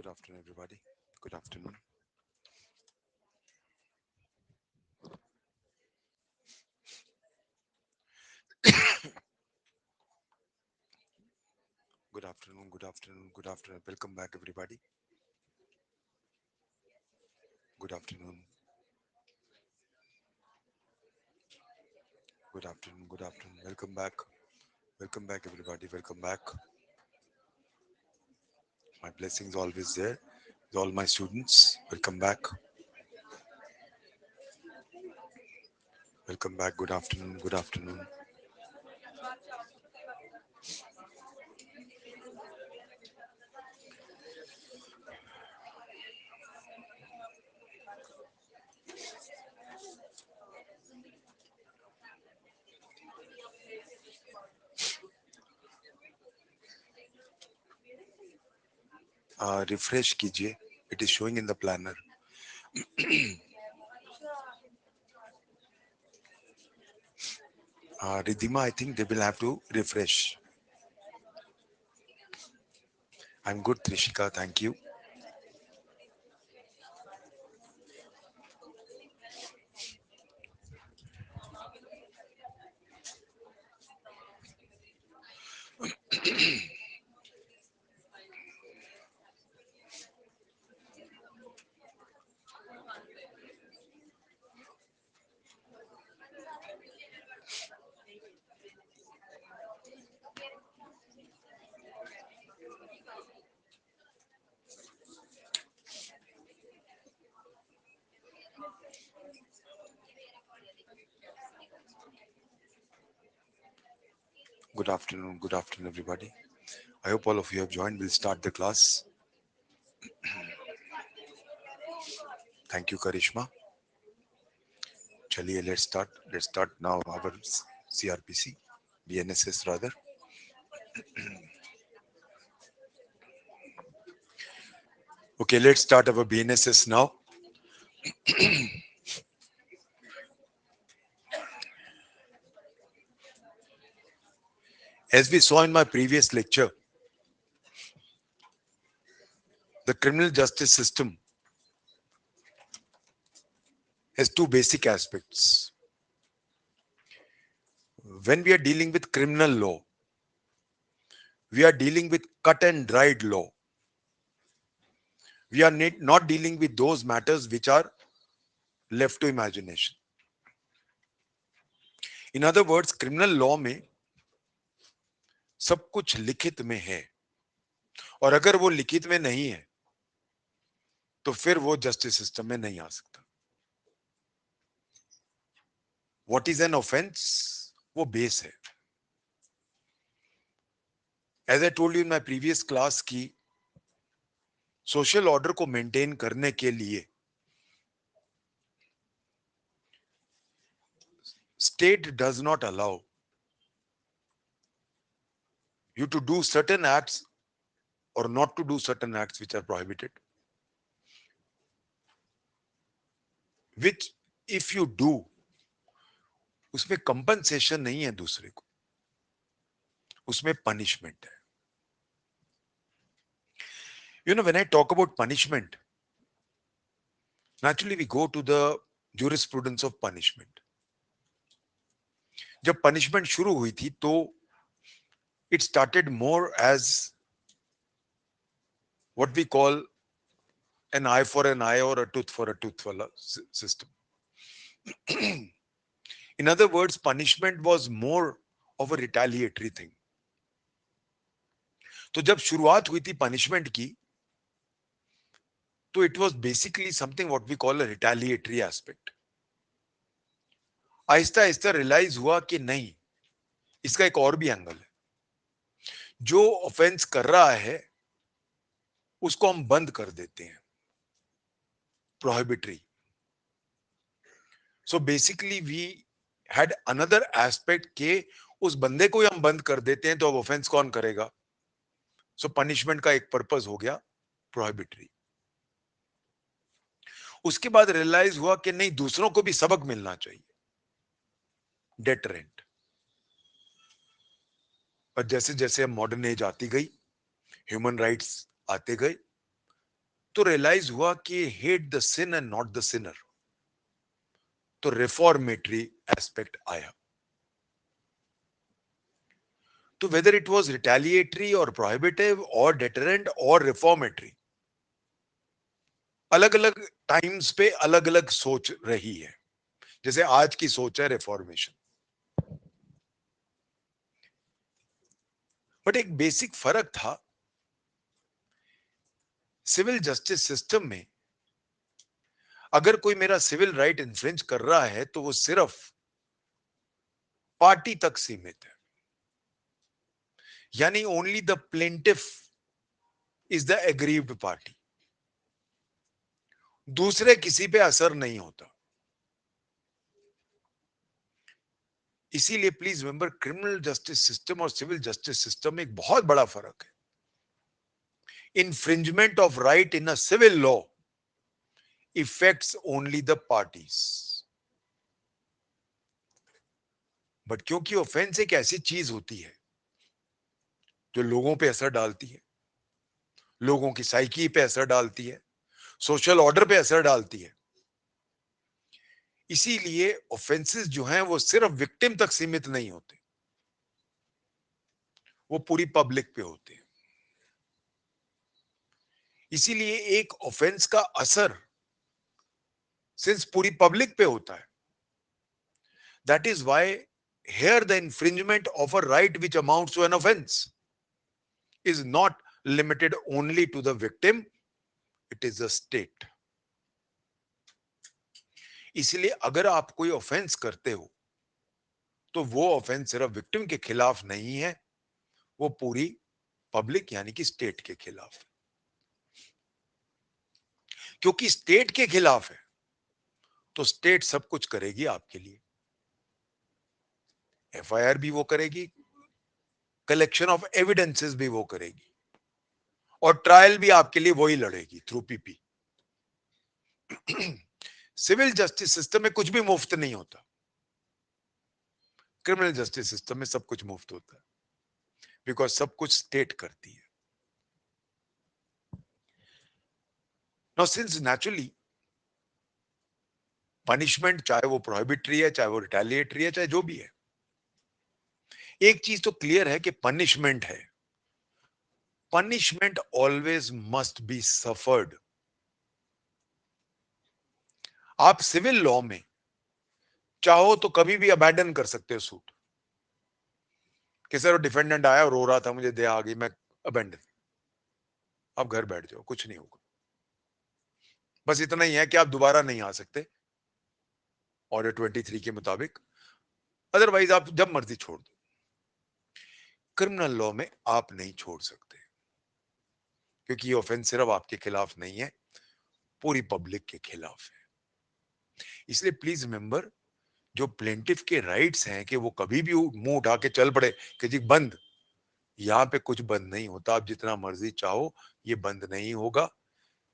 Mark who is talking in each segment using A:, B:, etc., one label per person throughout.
A: Good afternoon, everybody. Good afternoon. Good afternoon. Good afternoon. Good afternoon. Welcome back, everybody. Good afternoon. Good afternoon. Good afternoon. Welcome back. Welcome back, everybody. Welcome back. My blessings always there. With all my students, welcome back. Welcome back. Good afternoon. Good afternoon. Refresh कीजिए. It is showing in the planner. Ridhima, I think they will have to refresh. I'm good, Trishika. Thank you. Good afternoon. Good afternoon, everybody. I hope all of you have joined. We'll start the class. Thank you, Karishma. चलिए let's start. Let's start now our CRPC, BNSS rather. Okay, let's start our BNSS now. As we saw in my previous lecture, the criminal justice system has two basic aspects. When we are dealing with criminal law, we are dealing with cut and dried law. We are not dealing with those matters which are left to imagination. In other words, criminal law में सब कुछ लिखित में है, और अगर वो लिखित में नहीं है तो फिर वो जस्टिस सिस्टम में नहीं आ सकता. What is an offence? वो बेस है. As I told you in my previous class की सोशल ऑर्डर को मेंटेन करने के लिए state does not allow you to do certain acts or not to do certain acts which are prohibited, which if you do उसमें compensation नहीं है दूसरे को, उसमें पनिशमेंट है. You know, when I talk about punishment, naturally we go to the jurisprudence of punishment. जब punishment शुरू हुई थी तो it started more as what we call an eye for an eye or a tooth for a tooth वाला system. In other words, punishment was more of a retaliatory thing. तो जब शुरुआत हुई थी पनिशमेंट की तो it was basically something what we call a retaliatory aspect. Aahista Aahista realise हुआ कि नहीं, इसका एक और भी एंगल है. जो ऑफेंस कर रहा है उसको हम बंद कर देते हैं, prohibitory. So basically we had another aspect के उस बंदे को ही हम बंद कर देते हैं तो अब ऑफेंस कौन करेगा. सो पनिशमेंट का एक पर्पस हो गया प्रोहिबिटरी. उसके बाद रियलाइज हुआ कि नहीं, दूसरों को भी सबक मिलना चाहिए, डेटरेंट. और जैसे जैसे मॉडर्न एज आती गई, ह्यूमन राइट्स आते गए, तो रियलाइज हुआ कि hate the sin and not the sinner, तो रिफॉर्मेटरी एस्पेक्ट आया। तो वेदर इट वाज रिटेलिएटरी और प्रोहिबिटिव और डेटरेंट और रिफॉर्मेटरी, अलग अलग टाइम्स पे अलग अलग सोच रही है। जैसे आज की सोच है रिफॉर्मेशन, बट एक बेसिक फर्क था। सिविल जस्टिस सिस्टम में अगर कोई मेरा सिविल राइट इन्फ्रिंज कर रहा है तो वो सिर्फ पार्टी तक सीमित है, यानी only the plaintiff is the aggrieved party, दूसरे किसी पे असर नहीं होता। इसीलिए please remember, criminal justice system और सिविल जस्टिस सिस्टम में एक बहुत बड़ा फर्क है। Infringement of right in a civil law effects only the parties, but क्योंकि ऑफेंस एक ऐसी चीज होती है जो लोगों पे असर डालती है, लोगों की साइकी पे असर डालती है, सोशल ऑर्डर पे असर डालती है, इसीलिए ऑफेंसेस जो हैं वो सिर्फ विक्टिम तक सीमित नहीं होते, वो पूरी पब्लिक पे होते हैं। इसीलिए एक ऑफेंस का असर सिंस पूरी पब्लिक पे होता है, that is why here the infringement of a right which amounts to an offence is not limited only to the victim, it is the state. इसलिए अगर आप कोई ऑफेंस करते हो तो वो ऑफेंस सिर्फ विक्टिम के खिलाफ नहीं है, वो पूरी पब्लिक यानी कि स्टेट के खिलाफ है। क्योंकि स्टेट के खिलाफ है तो स्टेट सब कुछ करेगी आपके लिए, एफआईआर भी वो करेगी, कलेक्शन ऑफ एविडेंसेस भी वो करेगी, और ट्रायल भी आपके लिए वही लड़ेगी through PP. Civil justice system में कुछ भी मुफ्त नहीं होता, क्रिमिनल जस्टिस सिस्टम में सब कुछ मुफ्त होता है, बिकॉज सब कुछ स्टेट करती है। नाउ सिंस नेचुरली पनिशमेंट, चाहे वो प्रोहिबिटरी है, चाहे वो रिटेलिएटरी है, चाहे जो भी है, एक चीज तो क्लियर है कि पनिशमेंट है, punishment always must be suffered. आप सिविल लॉ में चाहो तो कभी भी अबैंडन कर सकते हो सूट, कि सर डिफेंडेंट आया और रो रहा था, मुझे दया आ गई, मैं अबैंडन, आप घर बैठ जाओ, कुछ नहीं होगा। बस इतना ही है कि आप दोबारा नहीं आ सकते ऑर्डर 23 के मुताबिक, अदरवाइज आप जब मर्जी छोड़ दो। क्रिमिनल लॉ में आप नहीं छोड़ सकते, क्योंकि ये ऑफेंस सिर्फ आपके खिलाफ नहीं है, पूरी पब्लिक के खिलाफ है। इसलिए प्लीज रिमेंबर, जो प्लेंटिफ के राइट्स हैं कि वो कभी भी मुंह उठा के चल पड़े कि जी बंद, यहां पे कुछ बंद नहीं होता, आप जितना मर्जी चाहो ये बंद नहीं होगा।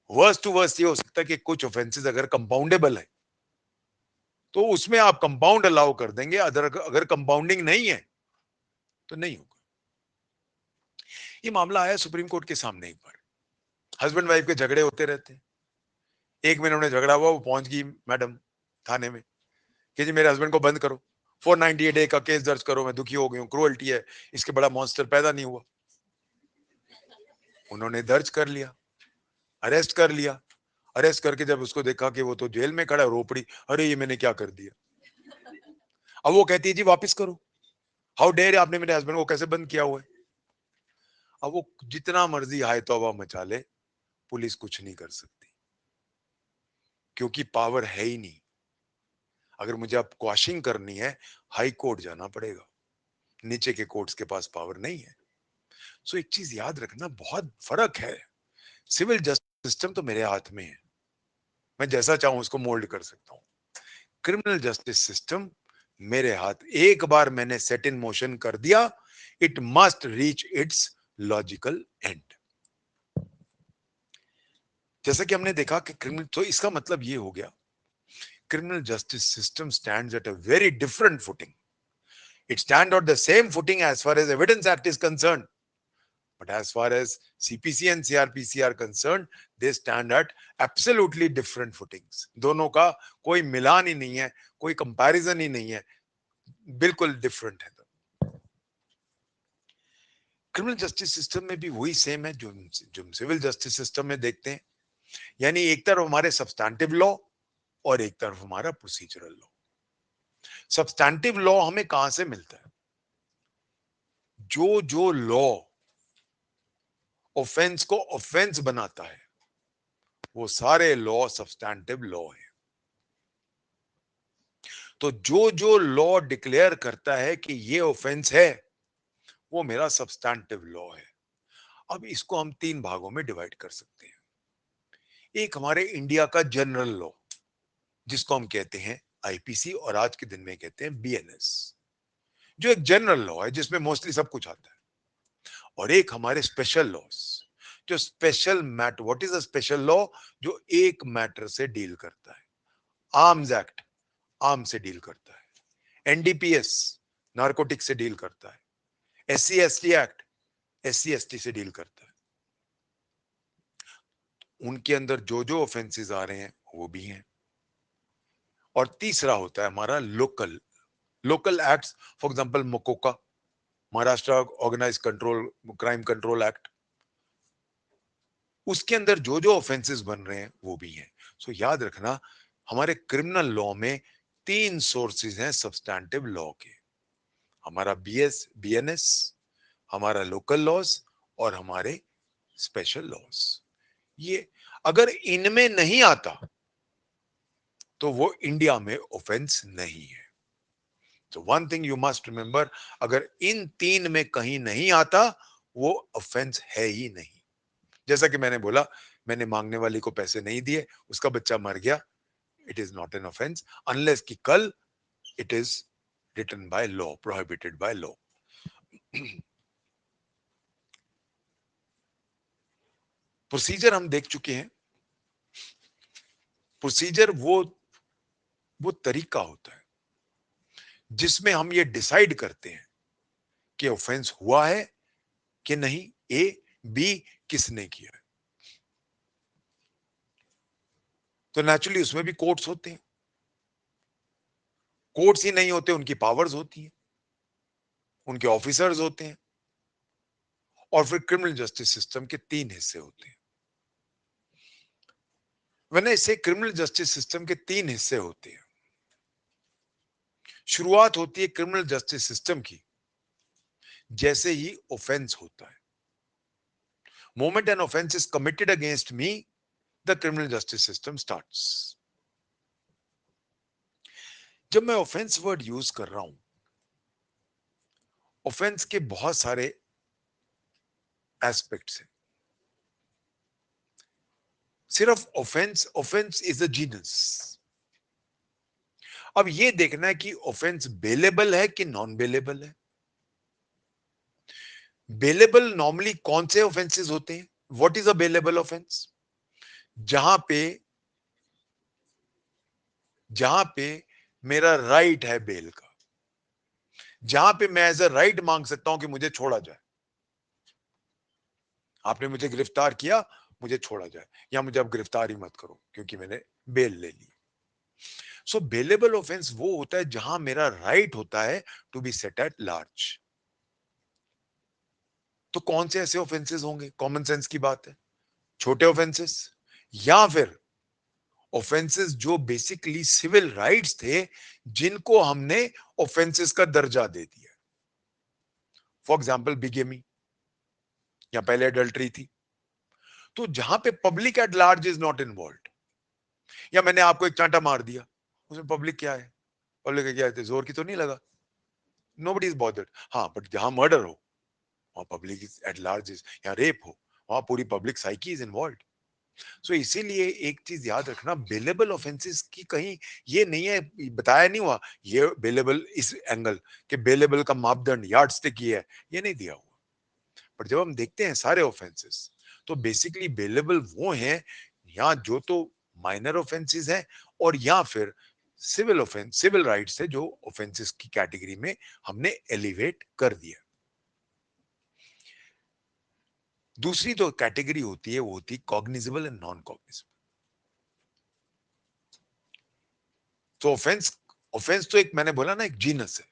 A: वर्स्ट टू वर्स्ट ये हो सकता है कि कुछ ऑफेंसेस अगर कंपाउंडेबल है तो उसमें आप कंपाउंड अलाउ कर देंगे, अगर कंपाउंडिंग नहीं है तो नहीं होगा। ये मामला आया सुप्रीम कोर्ट के सामने एक बार, हस्बैंड वाइफ के झगड़े होते रहते हैं। एक महीने उन्हें झगड़ा हुआ, वो पहुंच गई मैडम थाने में कि जी मेरे हस्बैंड को बंद करो, 498A का केस दर्ज करो, मैं दुखी हो गई हूँ, क्रूअल्टी है, इसके बड़ा मॉन्स्टर पैदा नहीं हुआ। उन्होंने दर्ज कर लिया, अरेस्ट कर लिया। अरेस्ट करके जब उसको देखा कि वो तो जेल में खड़ा है, रो पड़ी, अरे ये मैंने क्या कर दिया। अब वो कहती है जी वापस करो, हाउ डेयर आपने मेरे हस्बैंड को कैसे बंद किया हुआ है। अब वो जितना मर्जी हाय तौबा मचा ले, पुलिस कुछ नहीं कर सकती, क्योंकि पावर है ही नहीं। अगर मुझे अब क्वाशिंग करनी है, हाई कोर्ट जाना पड़ेगा, नीचे के कोर्ट्स के पास पावर नहीं है। सो एक चीज याद रखना, बहुत फर्क है। सिविल जस्टिस सिस्टम तो मेरे हाथ में है, मैं जैसा चाहूं उसको मोल्ड कर सकता हूं। क्रिमिनल जस्टिस सिस्टम मेरे हाथ, एक बार मैंने सेट इन मोशन कर दिया, it must reach its logical and. जैसा कि हमने देखा कि क्रिमिनल, तो इसका मतलब ये हो गया, criminal justice system stands at a very different footing. It stands on the same footing as far as Evidence Act is concerned. But as far as CPC and CRPC are concerned, they stand at absolutely different footings. दोनों का कोई मिलान ही नहीं है, कोई comparison ही नहीं है, बिल्कुल different है। क्रिमिनल जस्टिस सिस्टम में भी वही सेम है जो सिविल जस्टिस सिस्टम में देखते हैं, यानी एक तरफ हमारे सब्सटैंटिव लॉ और एक तरफ हमारा प्रोसीजरल लॉ। सब्सटैंटिव लॉ हमें कहां से मिलता है? जो लॉ ऑफेंस को ऑफेंस बनाता है वो सारे लॉ सब्सटैंटिव लॉ है। तो जो लॉ डिक्लेयर करता है कि ये ऑफेंस है वो मेरा सब्सटैंटिव लॉ है। अब इसको हम तीन भागों में डिवाइड कर सकते हैं। एक हमारे इंडिया का जनरल लॉ जिसको हम कहते हैं आईपीसी और आज के दिन में कहते हैं बीएनएस, जो एक जनरल लॉ है जिसमें मोस्टली सब कुछ आता है। और एक हमारे स्पेशल लॉस जो special matter, what is a special law? जो एक मैटर से डील करता है। आर्म्स एक्ट आर्म से डील करता है, एनडीपीएस नारकोटिक से डील करता है, SC ST act SC ST से डील करता है। उनके अंदर जो ऑफेंसेस आ रहे हैं वो भी हैं। और तीसरा होता है हमारा local acts, for example MCOCA, Maharashtra organise control crime control act, उसके अंदर जो ऑफेंसेस बन रहे हैं वो भी हैं। सो याद रखना हमारे क्रिमिनल लॉ में तीन सोर्सेज हैं सब्सटैंटिव लॉ के, हमारा बीएनएस, हमारा लोकल लॉज और हमारे स्पेशल लॉज। ये अगर इनमें नहीं आता तो वो इंडिया में ऑफेंस नहीं है। तो one thing you must remember, अगर इन तीन में कहीं नहीं आता वो ऑफेंस है ही नहीं। जैसा कि मैंने बोला, मैंने मांगने वाली को पैसे नहीं दिए, उसका बच्चा मर गया, it is not an offence unless कि कल it is written by law, prohibited by law. Procedure हम देख चुके हैं। प्रोसीजर वो तरीका होता है जिसमें हम ये डिसाइड करते हैं कि ऑफेंस हुआ है कि नहीं, ए बी किसने किया है। तो नेचुरली उसमें भी कोर्ट्स होते हैं। कोर्ट्स ही नहीं होते, उनकी पावर्स होती हैं, उनके ऑफिसर्स होते हैं। और फिर क्रिमिनल जस्टिस सिस्टम के तीन हिस्से होते हैं। वरना इससे क्रिमिनल जस्टिस सिस्टम के तीन हिस्से होते हैं। शुरुआत होती है क्रिमिनल जस्टिस सिस्टम की जैसे ही ऑफेंस होता है। Moment an offence is committed against me, the criminal justice system starts. जब मैं ऑफेंस वर्ड यूज कर रहा हूं, ऑफेंस के बहुत सारे एस्पेक्ट्स हैं। सिर्फ ऑफेंस इज अ जीनस। अब ये देखना है कि ऑफेंस बेलेबल है कि नॉन बेलेबल है। बेलेबल नॉर्मली कौन से ऑफेंसेस होते हैं? What is a bailable offence? जहां पे जहां पे मेरा राइट है बेल का, जहां पे मैं एज अ राइट मांग सकता हूं कि मुझे छोड़ा जाए। आपने मुझे गिरफ्तार किया, मुझे छोड़ा जाए, या मुझे अब गिरफ्तार ही मत करो क्योंकि मैंने बेल ले ली। सो बेलेबल ऑफेंस वो होता है जहां मेरा राइट होता है to be set at large. तो कौन से ऐसे ऑफेंसेस होंगे? कॉमन सेंस की बात है, छोटे ऑफेंसेस या फिर ऑफेंसेस जो बेसिकली सिविल राइट्स थे जिनको हमने ऑफेंसेस का दर्जा दे दिया। फॉर एग्जांपल बिगेमी, या पहले अडल्ट्री थी। तो जहां पे public at large is not involve, या मैंने आपको एक चांटा मार दिया, उसमें पब्लिक क्या है? पब्लिक क्या है? जोर की तो नहीं लगा, नोबडी इज बॉदर्ड। हाँ, बट जहां मर्डर हो वहां public is at large, is या रेप हो वहां पूरी पब्लिक साइकी इज इन्वॉल्व। सो इसीलिए एक चीज याद रखना, बेलेबल ऑफेंसेस की कहीं ये नहीं है, बताया नहीं हुआ ये बेलेबल इस एंगल के बेलेबल का मापदंड यार्ड स्टिक ये है, ये नहीं दिया हुआ। पर जब हम देखते हैं सारे ऑफेंसेस तो बेसिकली बेलेबल वो हैं या जो तो माइनर ऑफेंसेस हैं और या फिर सिविल ऑफेंस, सिविल राइट्स है जो ऑफेंसेस की कैटेगरी में हमने एलिवेट कर दिया। दूसरी तो कैटेगरी होती है वो होती है कॉग्निजेबल एंड नॉन कॉग्निजेबल। तो ऑफेंस, ऑफेंस तो एक मैंने बोला ना एक जीनस है।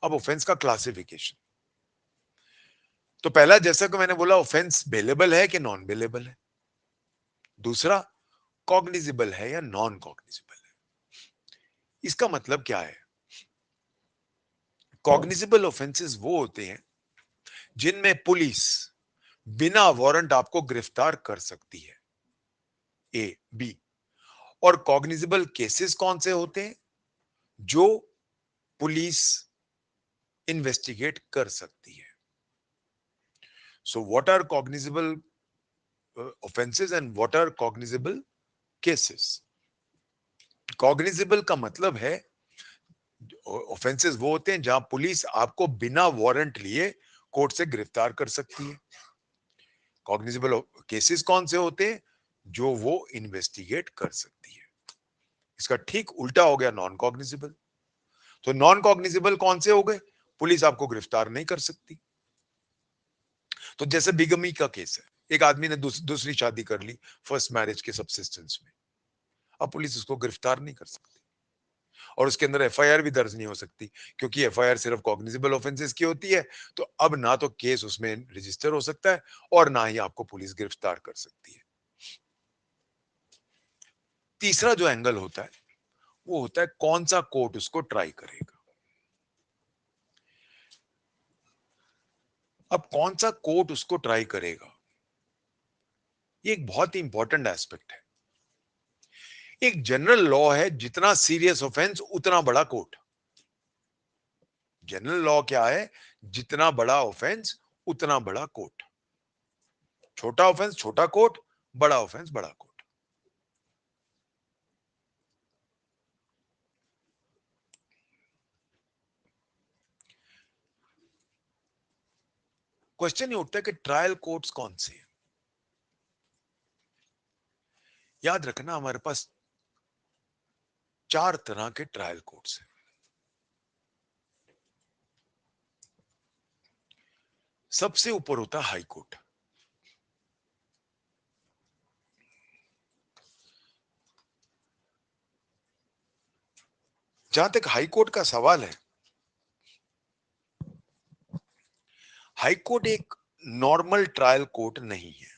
A: अब ऑफेंस का क्लासिफिकेशन, तो पहला जैसा कि मैंने बोला ऑफेंस बेलेबल है कि नॉन बेलेबल है, दूसरा कॉग्निजेबल है या नॉन कॉग्निजेबल है। इसका मतलब क्या है? कॉग्निजेबल ऑफेंसेस वो होते हैं जिनमें पुलिस बिना वारंट आपको गिरफ्तार कर सकती है, ए बी। और कॉग्निजेबल केसेस कौन से होते हैं? जो पुलिस इन्वेस्टिगेट कर सकती है। So what are cognizable offences and what are cognizable cases? Cognizable का मतलब है ऑफेंसेस वो होते हैं जहां पुलिस आपको बिना वारंट लिए कोर्ट से गिरफ्तार कर सकती है। कॉग्निजेबल केसेस कौन से होते हैं? जो वो इन्वेस्टिगेट कर सकती है। इसका ठीक उल्टा हो गया नॉन कॉग्निजेबल। तो नॉन कॉग्निजेबल कौन से हो गए? पुलिस आपको गिरफ्तार नहीं कर सकती। तो जैसे बिगमी का केस है, एक आदमी ने दूसरी शादी कर ली फर्स्ट मैरिज के सबसिस्टेंस में, अब पुलिस उसको गिरफ्तार नहीं कर सकती और उसके अंदर एफआईआर भी दर्ज नहीं हो सकती, क्योंकि एफआईआर सिर्फ कॉग्निजेबल ऑफेंसेस की होती है। तो अब ना तो केस उसमें रजिस्टर हो सकता है और ना ही आपको पुलिस गिरफ्तार कर सकती है। तीसरा जो एंगल होता है वो होता है कौन सा कोर्ट उसको ट्राई करेगा। अब कौन सा कोर्ट उसको ट्राई करेगा, ये एक बहुत ही इंपॉर्टेंट एस्पेक्ट है। एक जनरल लॉ है जितना सीरियस ऑफेंस उतना बड़ा कोर्ट। जनरल लॉ क्या है? जितना बड़ा ऑफेंस उतना बड़ा कोर्ट। छोटा ऑफेंस छोटा कोर्ट, बड़ा ऑफेंस बड़ा कोर्ट। क्वेश्चन ये उठता है कि ट्रायल कोर्ट्स कौन से हैं? याद रखना हमारे पास 4 तरह के ट्रायल कोर्ट्स हैं। सबसे ऊपर होता है हाई कोर्ट। जहां तक हाई कोर्ट का सवाल है, हाई कोर्ट एक नॉर्मल ट्रायल कोर्ट नहीं है।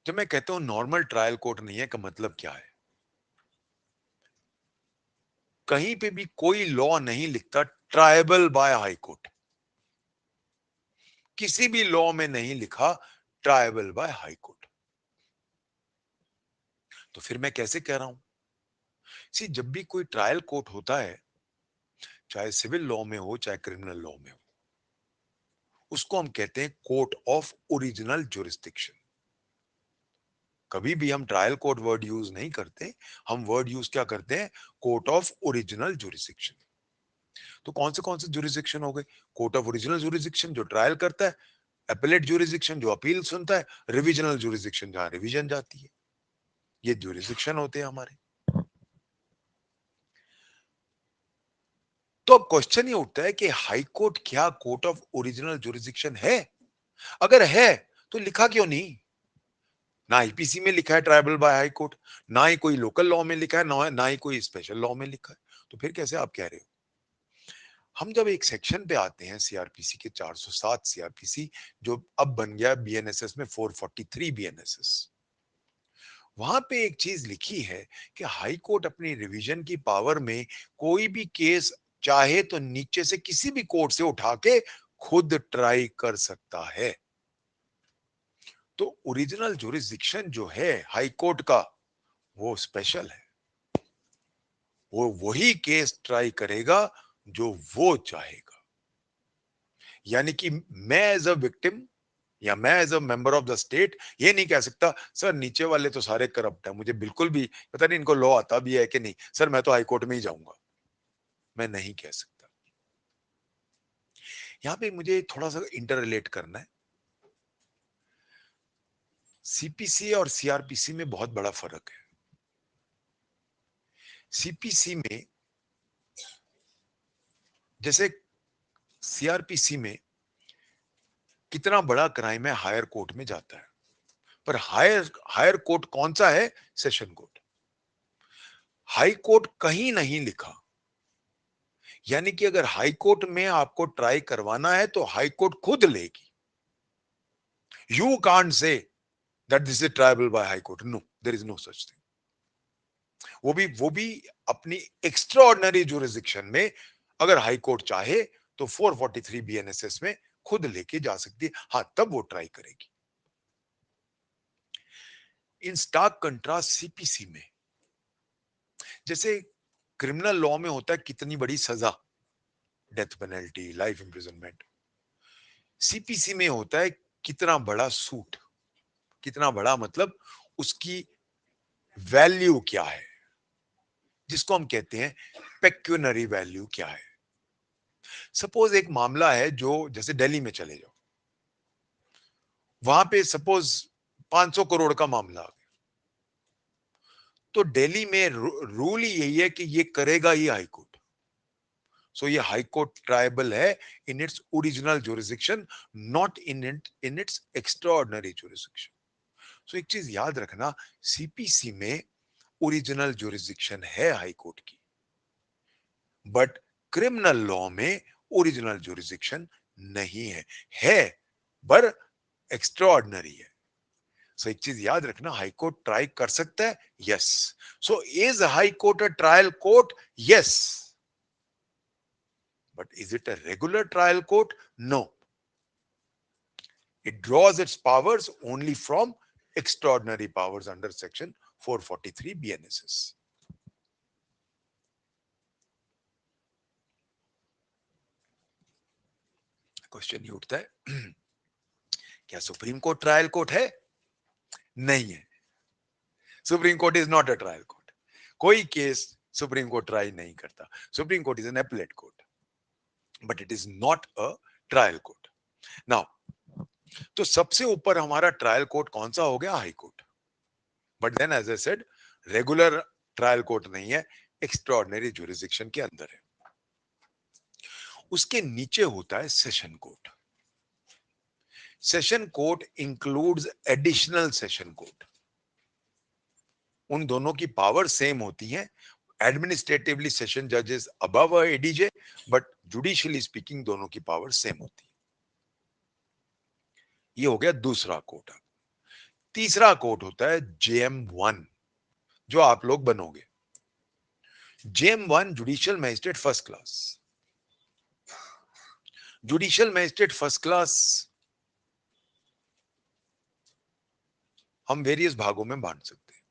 A: जब मैं कहता हूं नॉर्मल ट्रायल कोर्ट नहीं है का मतलब क्या है? कहीं पे भी कोई लॉ नहीं लिखता ट्रायबल बाय हाई कोर्ट। किसी भी लॉ में नहीं लिखा ट्रायबल बाय हाई कोर्ट। तो फिर मैं कैसे कह रहा हूं? सी, जब भी कोई ट्रायल कोर्ट होता है, चाहे सिविल लॉ में हो चाहे क्रिमिनल लॉ में हो, उसको हम कहते हैं कोर्ट ऑफ ओरिजिनल जुरिस्डिक्शन। कभी भी हम ट्रायल कोर्ट वर्ड यूज नहीं करते, हम वर्ड यूज क्या करते हैं? Court of original jurisdiction. तो कौन से जुरिस्डिक्शन हो गए? कोर्ट ऑफ ओरिजिनल जुरिस्डिक्शन जो ट्रायल करता है, एपेलेट जुरिस्डिक्शन जो अपील सुनता है, रिविजनल जुरिस्डिक्शन जहां रिवीजन जाती है। ये जुरिस्डिक्शन होते हैं हमारे। तो अब क्वेश्चन ये उठता है कि हाई कोर्ट क्या कोर्ट ऑफ ओरिजिनल जुरिस्डिक्शन है? अगर है तो लिखा क्यों नहीं? ना आईपीसी में लिखा है ट्राइबल बाय हाई कोर्ट, ना ही कोई लोकल लॉ में लिखा है, ना ही कोई स्पेशल लॉ में लिखा है। तो फिर कैसे आप कह रहे हो? हम जब एक सेक्शन पे आते हैं सीआरपीसी के 407 सीआरपीसी, जो अब बन गया बीएनएसएस में 443 बीएनएसएस, वहां पे एक चीज लिखी है कि हाई कोर्ट अपनी रिवीजन की पावर में कोई भी केस चाहे तो नीचे से किसी भी कोर्ट से उठा के खुद ट्राई कर सकता है। तो ओरिजिनल जुरिस्डिक्शन जो है हाई कोर्ट का, वो स्पेशल है। वो वही केस ट्राई करेगा जो वो चाहेगा। यानी कि मैं एज अ विक्टिम या मैं as a member of the state ये नहीं कह सकता सर नीचे वाले तो सारे करप्ट है, मुझे बिल्कुल भी पता नहीं इनको लॉ आता भी है कि नहीं, सर मैं तो हाई कोर्ट में ही जाऊंगा। मैं नहीं कह सकता। यहां पे मुझे थोड़ा सा इंटर रिलेट करना है। सीपीसी और सीआरपीसी में बहुत बड़ा फर्क है। सीपीसी में जैसे सीआरपीसी में कितना बड़ा क्राइम है हायर कोर्ट में जाता है, पर हायर हायर कोर्ट कौन सा है? Session court. हाई कोर्ट कहीं नहीं लिखा, यानी कि अगर हाई कोर्ट में आपको ट्राई करवाना है तो हाई कोर्ट खुद लेगी। You can't say that this is triable by high court, no, there is no such thing. वो भी अपनी एक्स्ट्रा ऑर्डिनरी जुरिस्डिक्शन में अगर हाई कोर्ट चाहे तो 443 बीएनएसएस में खुद लेके जा सकती है, हाँ तब वो ट्राई करेगी। इन स्टार्क कंट्रास्ट सीपीसी में, जैसे क्रिमिनल लॉ में होता है कितनी बड़ी सजा, death penalty, life imprisonment, CPC में होता है कितना बड़ा सूट। कितना बड़ा मतलब उसकी वैल्यू क्या है, जिसको हम कहते हैं पेक्यूनरी वैल्यू क्या है। सपोज एक मामला है जो, जैसे दिल्ली में चले जाओ, वहां पे सपोज 500 करोड़ का मामला आ गया, तो दिल्ली में रूल ही यही है कि ये करेगा ही हाई कोर्ट। सो ये हाई कोर्ट ट्रायबल है in its original jurisdiction, not in its extraordinary jurisdiction. So एक चीज याद रखना, सीपीसी में ओरिजिनल जुरिस्डिक्शन है हाई कोर्ट की, बट क्रिमिनल लॉ में ओरिजिनल जुरिस्डिक्शन नहीं है पर एक्स्ट्रा ऑर्डिनरी है। सो एक चीज याद रखना, हाई कोर्ट ट्राई कर सकता है, yes. So is high court a trial court? Yes, but is it a regular trial court? No, it draws its powers only from extraordinary powers under section 443 BNSS. Question ये उठता है क्या supreme court trial court है? नहीं है। Supreme court is not a trial court. कोई case supreme court try नहीं करता। Supreme court is an appellate court, but it is not a trial court. Now, तो सबसे ऊपर हमारा ट्रायल कोर्ट कौन सा हो गया? High court. But then as I said, regular trial court नहीं है, एक्स्ट्रा ऑर्डिनरी जुरिस्डिक्शन के अंदर है। उसके नीचे होता है session court. Session court includes additional session court. उन दोनों की पावर सेम होती है। एडमिनिस्ट्रेटिवली सेशन जजेस above ADJ, but judicially speaking दोनों की पावर सेम होती है। ये हो गया दूसरा कोर्ट। तीसरा कोर्ट होता है जेएम1, जो आप लोग बनोगे। जेएम1 judicial magistrate first class. Judicial magistrate first class हम वेरियस भागों में बांट सकते हैं।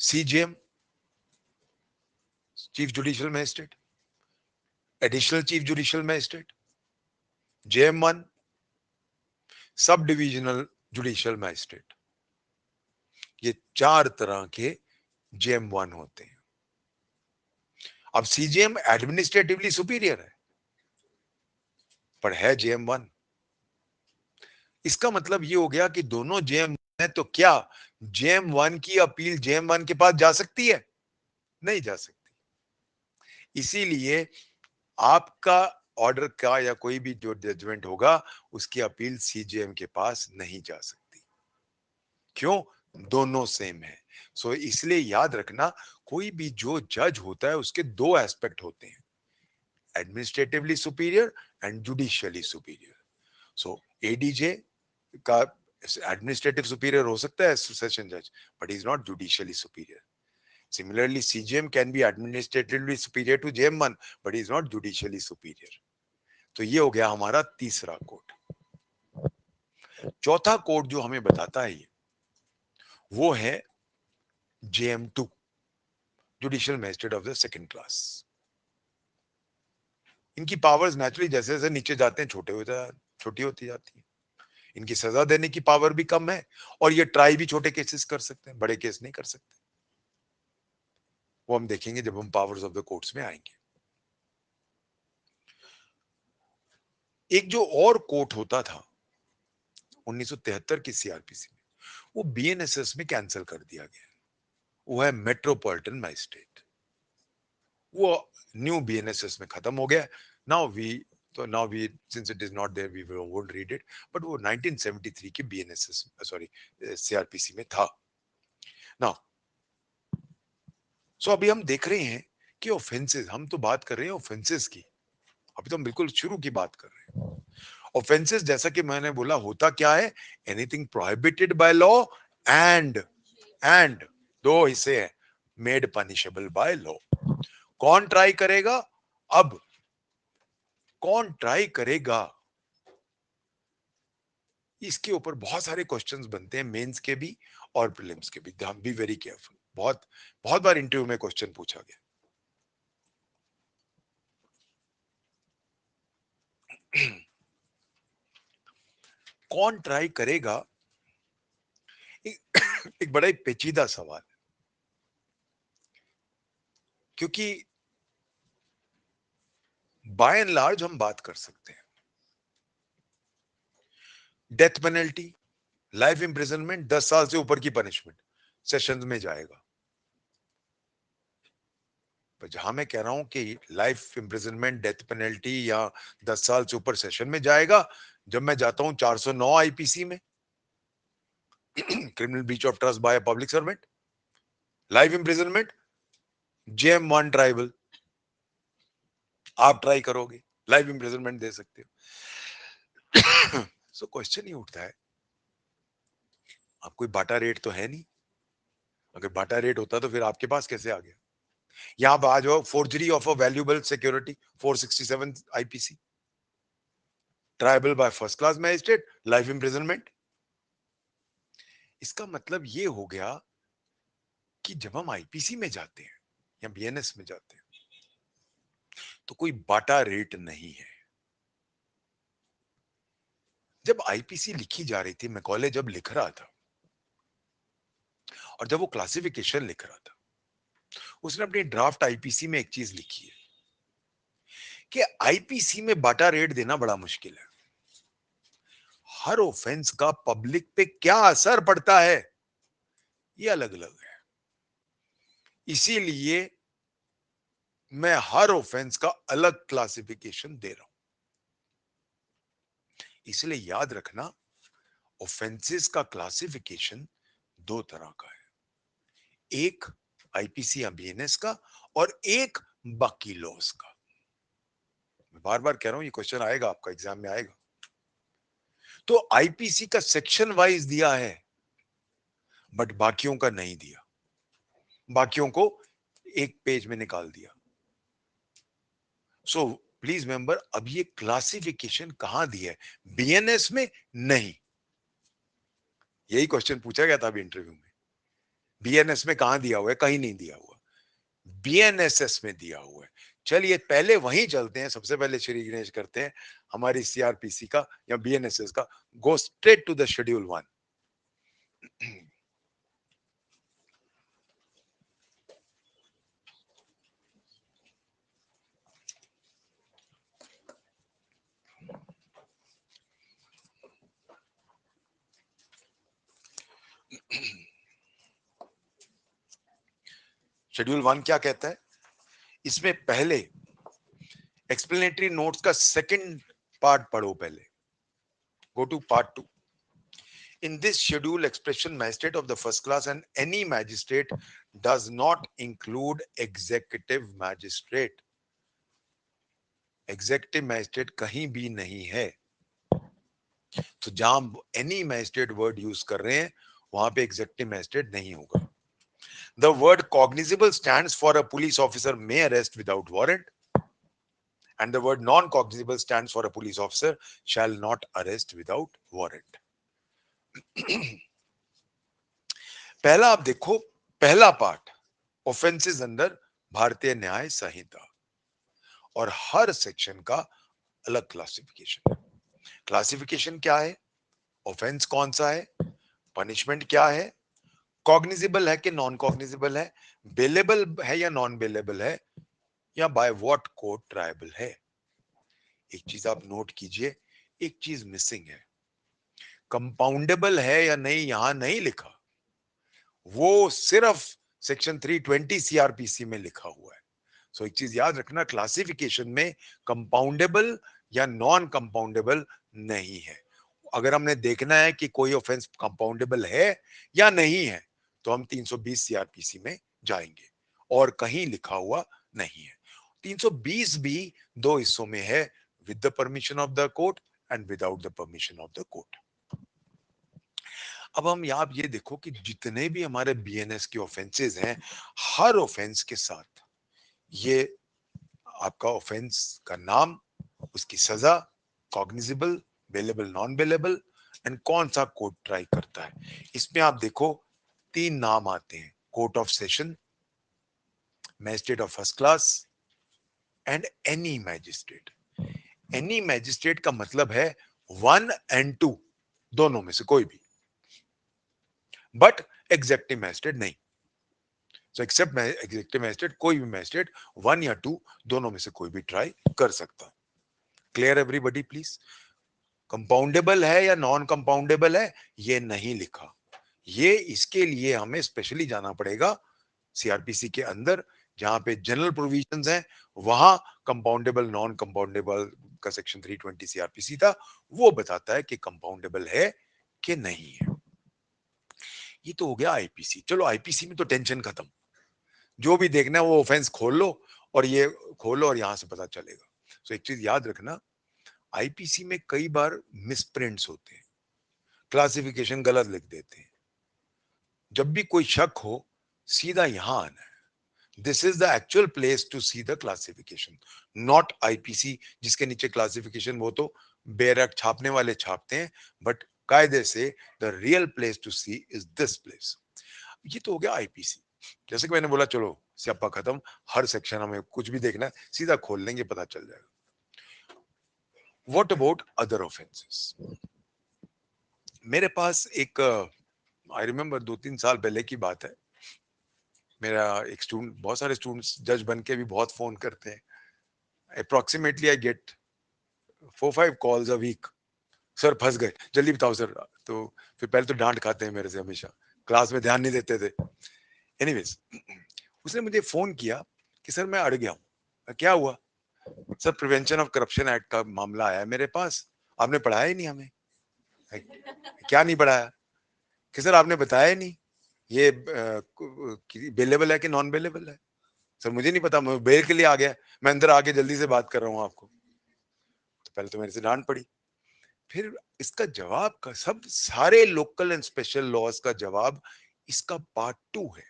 A: CJM, chief judicial magistrate, additional chief judicial magistrate, जेएम1, सब डिविजनल जुडिशियल मैजिस्ट्रेट। ये चार तरह के जेएम1 होते हैं। अब सीजेएम एडमिनिस्ट्रेटिवली सुपीरियर है, पर है जेएम1। इसका मतलब ये हो गया कि दोनों जेएम है, तो क्या जेएम1 की अपील जेएम1 के पास जा सकती है? नहीं जा सकती। इसीलिए आपका ऑर्डर का या कोई भी जो जजमेंट होगा, उसकी अपील सीजेएम के पास नहीं जा सकती। क्यों? दोनों सेम है। सो इसलिए याद रखना, कोई भी जो जज होता है उसके दो एस्पेक्ट होते हैं, administratively superior and judicially superior. So ADJ का एडमिनिस्ट्रेटिव सुपीरियर हो सकता है सेशन जज, but is not judicially superior. Similarly, CJM can be administratively superior to JM1, but is not judicially superior. तो ये हो गया हमारा तीसरा कोड। चौथा कोड जो हमें बताता है ये, वो है JM2, judicial magistrate of the second class. इनकी पावर्स नेचुरली जैसे जैसे नीचे जाते हैं छोटी होती जाती है। इनकी सजा देने की पावर भी कम है, और ये ट्राई भी छोटे केसेस कर सकते हैं, बड़े केस नहीं कर सकते। वो हम देखेंगे जब हम पावर्स ऑफ द कोर्ट्स में आएंगे। एक जो और कोर्ट होता था 1973 की सीआरपीसी में, वो बीएनएसएस में कैंसिल कर दिया गया। वो है मेट्रोपॉलिटन मैजिस्ट्रेट। वो न्यू बीएनएसएस में खत्म हो गया। Now we since it is not there we won't read it, but वो 1973 के बीएनएसएस सॉरी सीआरपीसी में था। नाउ सो अभी हम देख रहे हैं कि ऑफेंसेस, हम तो बात कर रहे हैं ऑफेंसेस की, अभी तो हम बिल्कुल शुरू की बात कर रहे हैं। ऑफेंसेस जैसा कि मैंने बोला होता क्या है, anything prohibited by law and दो हिस्से हैं, मेड पनिशेबल बाय लॉ। कौन ट्राई करेगा? अब कौन ट्राई करेगा, इसके ऊपर बहुत सारे क्वेश्चंस बनते हैं, मेंस के भी और प्रीलिम्स के भी। Be very careful. बहुत बहुत बार इंटरव्यू में क्वेश्चन पूछा गया। कौन ट्राई करेगा, एक बड़ा ही पेचीदा सवाल है, क्योंकि बाय एंड लार्ज हम बात कर सकते हैं डेथ पेनल्टी, लाइफ इंप्रिजनमेंट, 10 साल से ऊपर की पनिशमेंट सेशंस में जाएगा। पर जहां मैं कह रहा हूं कि लाइफ इंप्रिजनमेंट, डेथ पेनल्टी या 10 साल से ऊपर सेशन में जाएगा, जब मैं जाता हूं 409 आईपीसी में, criminal breach of trust by public servant, life imprisonment, जेएम1 ट्राइबल, आप ट्राई करोगे लाइफ इंप्रिजनमेंट दे सकते हो। सो क्वेश्चन ये उठता है, आप कोई बाटा रेट तो है नहीं। अगर बाटा रेट होता तो फिर आपके पास कैसे आ गया? यहां पर आ जाओ, forgery of a valuable security 467 IPC, tribal by first class magistrate, life imprisonment. इसका मतलब ये हो गया कि जब हम आईपीसी में जाते हैं या बीएनएस में जाते हैं तो कोई बाटा रेट नहीं है। जब आईपीसी लिखी जा रही थी, मैकॉले जब लिख रहा था और जब वो क्लासिफिकेशन लिख रहा था, उसने अपनी ड्राफ्ट आईपीसी में एक चीज लिखी है कि आईपीसी में बाटा रेट देना बड़ा मुश्किल है। हर ऑफेंस का पब्लिक पे क्या असर पड़ता है ये अलग अलग है, इसीलिए मैं हर ऑफेंस का अलग क्लासिफिकेशन दे रहा हूं। इसलिए याद रखना, ऑफेंसेस का क्लासिफिकेशन दो तरह का है, एक आईपीसी या बीएनएस का और एक बाकी लॉस का। मैं बार बार कह रहा हूं, ये क्वेश्चन आएगा आपका एग्जाम में आएगा। तो आईपीसी का सेक्शन वाइज दिया है बट बाकियों का नहीं दिया, बाकियों को एक पेज में निकाल दिया। सो प्लीज मेंबर, अब ये क्लासिफिकेशन कहां दिया है? बीएनएस में नहीं। यही क्वेश्चन पूछा गया था अभी इंटरव्यू में, बीएनएस में कहां दिया हुआ है? कहीं नहीं दिया हुआ, बीएनएसएस में दिया हुआ है। चलिए पहले वहीं चलते हैं, सबसे पहले श्री गणेश करते हैं हमारी सीआरपीसी का या बीएनएसएस का। Go straight to the schedule 1। Schedule 1 क्या कहता है? इसमें पहले एक्सप्लेनेटरी नोट्स का सेकंड पार्ट पढ़ो पहले। Go to part 2। In this schedule, expression magistrate of the first class and any magistrate does not include executive magistrate. Executive magistrate कहीं भी नहीं है। तो जहां एनी मैजिस्ट्रेट वर्ड यूज कर रहे हैं वहां पे एग्जेक्टिव मैजिस्ट्रेट नहीं होगा। The word cognizable stands for a police officer may arrest without warrant, and the word non-cognizable stands for a police officer shall not arrest without warrant. पहला आप देखो, पहला पार्ट ऑफेंसेस अंडर भारतीय न्याय संहिता, और हर section का अलग क्लासिफिकेशन है। क्लासिफिकेशन क्या है? ऑफेंस कौन सा है, पनिशमेंट क्या है, कॉग्निजिबल है कि नॉन कॉग्निजिबल है, बेलेबल है या नॉन बेलेबल है, या बाय व्हाट कोर्ट ट्रायबल है। एक चीज आप नोट कीजिए, एक चीज मिसिंग है, कंपाउंडेबल है या नहीं यहां नहीं लिखा, वो सिर्फ सेक्शन 320 सीआरपीसी में लिखा हुआ है। सो एक चीज याद रखना, क्लासिफिकेशन में कंपाउंडेबल या नॉन कंपाउंडेबल नहीं है। अगर हमने देखना है कि कोई ऑफेंस कंपाउंडेबल है या नहीं है तो हम 320 सीआरपीसी में जाएंगे, और कहीं लिखा हुआ नहीं है। 320 भी दो हिस्सों में है, with the permission of the court and without the permission of the court. अब हम आप ये देखो कि जितने भी हमारे बीएनएस के ऑफेंसेस हैं, हर ऑफेंस के साथ ये आपका ऑफेंस का नाम, उसकी सजा, cognizable, bailable, non bailable, and कौन सा कोर्ट ट्राई करता है। इसमें आप देखो 3 नाम आते हैं, court of session, magistrate of first class and any magistrate. Any magistrate का मतलब है 1 एंड 2 दोनों में से कोई भी, बट एग्जेक्टिव मैजिस्ट्रेट नहीं। सो एक्सेप्ट एग्जेक्टिव मैजिस्ट्रेट, कोई भी मैजिस्ट्रेट 1 या 2 दोनों में से कोई भी ट्राई कर सकता। Clear everybody please? कंपाउंडेबल है या नॉन कंपाउंडेबल है ये नहीं लिखा, ये इसके लिए हमें स्पेशली जाना पड़ेगा सीआरपीसी के अंदर, जहां पे जनरल प्रोविजंस हैं, वहां कंपाउंडेबल नॉन कंपाउंडेबल का सेक्शन 320 सीआरपीसी था, वो बताता है कि कंपाउंडेबल है कि नहीं है। ये तो हो गया आईपीसी। चलो आईपीसी में तो टेंशन खत्म, जो भी देखना है वो ऑफेंस खोल लो और ये खोलो और यहां से पता चलेगा। तो एक चीज याद रखना, आईपीसी में कई बार मिसप्रिंट्स होते हैं, क्लासिफिकेशन गलत लिख देते हैं। जब भी कोई शक हो सीधा यहां आना है। This is the actual place to see the classification, not IPC जिसके नीचे क्लासिफिकेशन वो तो बेरक छापने वाले छापते हैं, बट कायदे से the real place to see is this place. ये तो हो गया आईपीसी। जैसे कि मैंने बोला चलो स्यापा खत्म, हर सेक्शन हमें कुछ भी देखना है सीधा खोल लेंगे, पता चल जाएगा। What about other offences? मेरे पास एक, आई रिमेम्बर 2-3 साल पहले की बात है, मेरा एक स्टूडेंट, बहुत सारे स्टूडेंट्स जज बन के भी बहुत फोन करते हैं, approximately I get 4-5 calls a week, sir फंस गए जल्दी बताओ सर। तो फिर पहले तो डांट खाते हैं मेरे से, हमेशा क्लास में ध्यान नहीं देते थे। एनीवेज, उसने मुझे फोन किया कि सर मैं अड़ गया हूँ। क्या हुआ? Sir prevention of corruption act का मामला आया है मेरे पास, आपने पढ़ाया ही नहीं हमें। क्या नहीं पढ़ाया? कि सर आपने बताया ही नहीं ये बेलेबल है कि नॉन बेलेबल है। सर मुझे नहीं पता, मैं बेल के लिए आ गया, मैं अंदर आके जल्दी से बात कर रहा हूँ आपको। तो पहले तो मेरे से डांट पड़ी, फिर इसका जवाब का, सब सारे लोकल एंड स्पेशल लॉज का जवाब इसका पार्ट 2 है,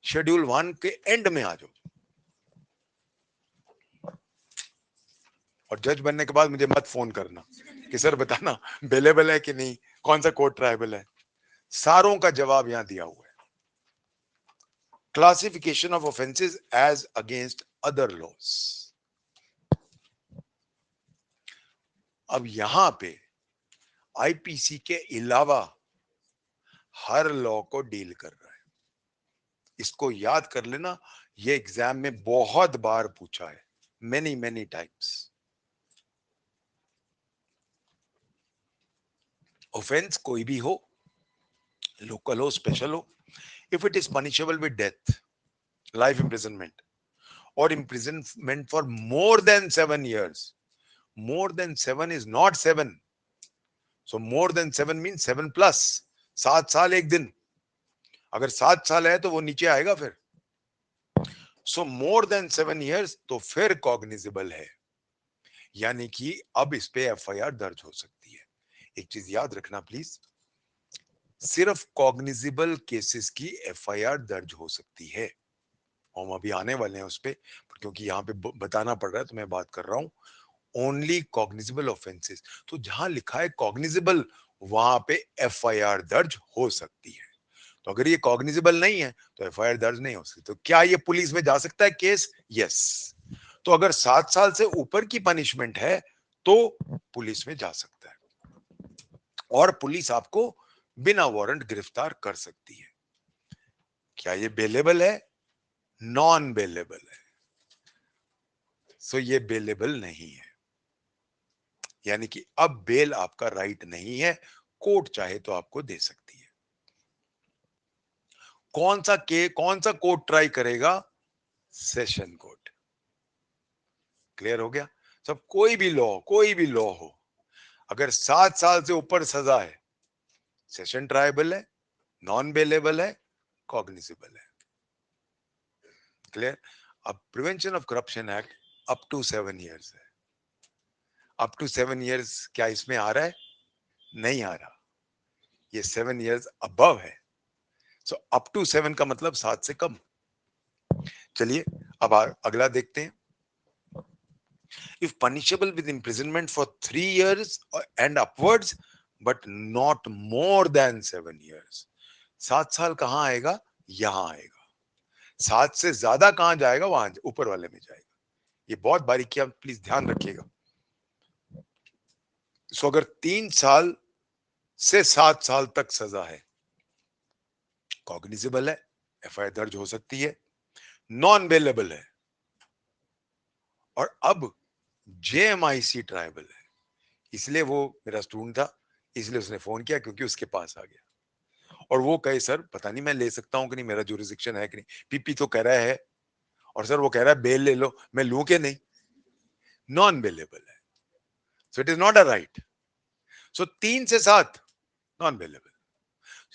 A: शेड्यूल 1 के एंड में आ जाओ। और जज बनने के बाद मुझे मत फोन करना कि सर बताना बेलेबल है कि नहीं, कौन सा कोर्ट ट्राइबल है। सारों का जवाब यहां दिया हुआ है। Classification of offences as against other laws. अब यहां पे आईपीसी के अलावा हर लॉ को डील कर रहा है। इसको याद कर लेना, ये एग्जाम में बहुत बार पूछा है, मेनी मेनी टाइम्स। ऑफेंस कोई भी हो, लोकल हो, स्पेशल हो, if it is punishable with death, life imprisonment, or imprisonment for more than 7 years, more than 7 is not 7, so more than 7 means 7 plus, 7 साल 1 दिन, अगर 7 साल है तो वो नीचे आएगा फिर। सो मोर देन 7 years तो फिर कॉग्निजिबल है, यानी कि अब इस पे एफआईआर दर्ज हो सकती है। एक चीज याद रखना प्लीज, सिर्फ कॉग्निजिबल केसेस की एफआईआर दर्ज हो सकती है। हम अभी आने वाले हैं उस पे, क्योंकि यहाँ पे बताना पड़ रहा है तो मैं बात कर रहा हूं ओनली कॉग्निजिबल ऑफेंसेस। तो जहां लिखा है कॉग्निजिबल वहां पे एफआईआर दर्ज हो सकती है। तो अगर ये कॉग्निजिबल नहीं है तो एफआईआर दर्ज नहीं हो सकती। तो क्या ये पुलिस में जा सकता है केस? यस। तो अगर 7 साल से ऊपर की पनिशमेंट है तो पुलिस में जा सकता है, और पुलिस आपको बिना वारंट गिरफ्तार कर सकती है। क्या ये बेलेबल है? नॉन बेलेबल है। सो ये बेलेबल नहीं है, यानी कि अब बेल आपका राइट नहीं है, कोर्ट चाहे तो आपको दे सकती है। कौन सा कोर्ट ट्राई करेगा? Session court. क्लियर हो गया सब? कोई भी लॉ हो, अगर 7 साल से ऊपर सजा है, सेशन ट्रायबल है, नॉन बेलेबल है, कॉग्निजिबल है। क्लियर? अब prevention of corruption act up to 7 years है। अप टू 7 इयर्स क्या इसमें आ रहा है? नहीं आ रहा, ये 7 इयर्स अबव है। सो अप टू 7 का मतलब 7 से कम। चलिए अब अगला देखते हैं। If punishable with imprisonment for 3 years and upwards but not more than 7 years। 7 साल कहां आएगा? यहां आएगा। 7 से ज्यादा कहां जाएगा? वहां ऊपर वाले में जाएगा। ये बहुत बारीकी आप प्लीज ध्यान रखिएगा। सो अगर 3 साल से 7 साल तक सजा है, कॉग्निजिबल है, एफआईआर दर्ज हो सकती है, नॉन बेलेबल है, और अब जेएमआईसी ट्राइबल है। इसलिए वो मेरा स्टूडेंट था, इसलिए उसने फोन किया क्योंकि उसके पास आ गया। और वो कहे सर पता नहीं मैं ले सकता हूं कि नहीं, मेरा जुरिस्डिक्शन है कि नहीं, पीपी तो कह रहा है, और सर वो कह रहा है बेल ले लो, मैं लूं कि नहीं? नॉन बेलेबल है, so it is not a right. So 3 से 7 नॉन बेलेबल।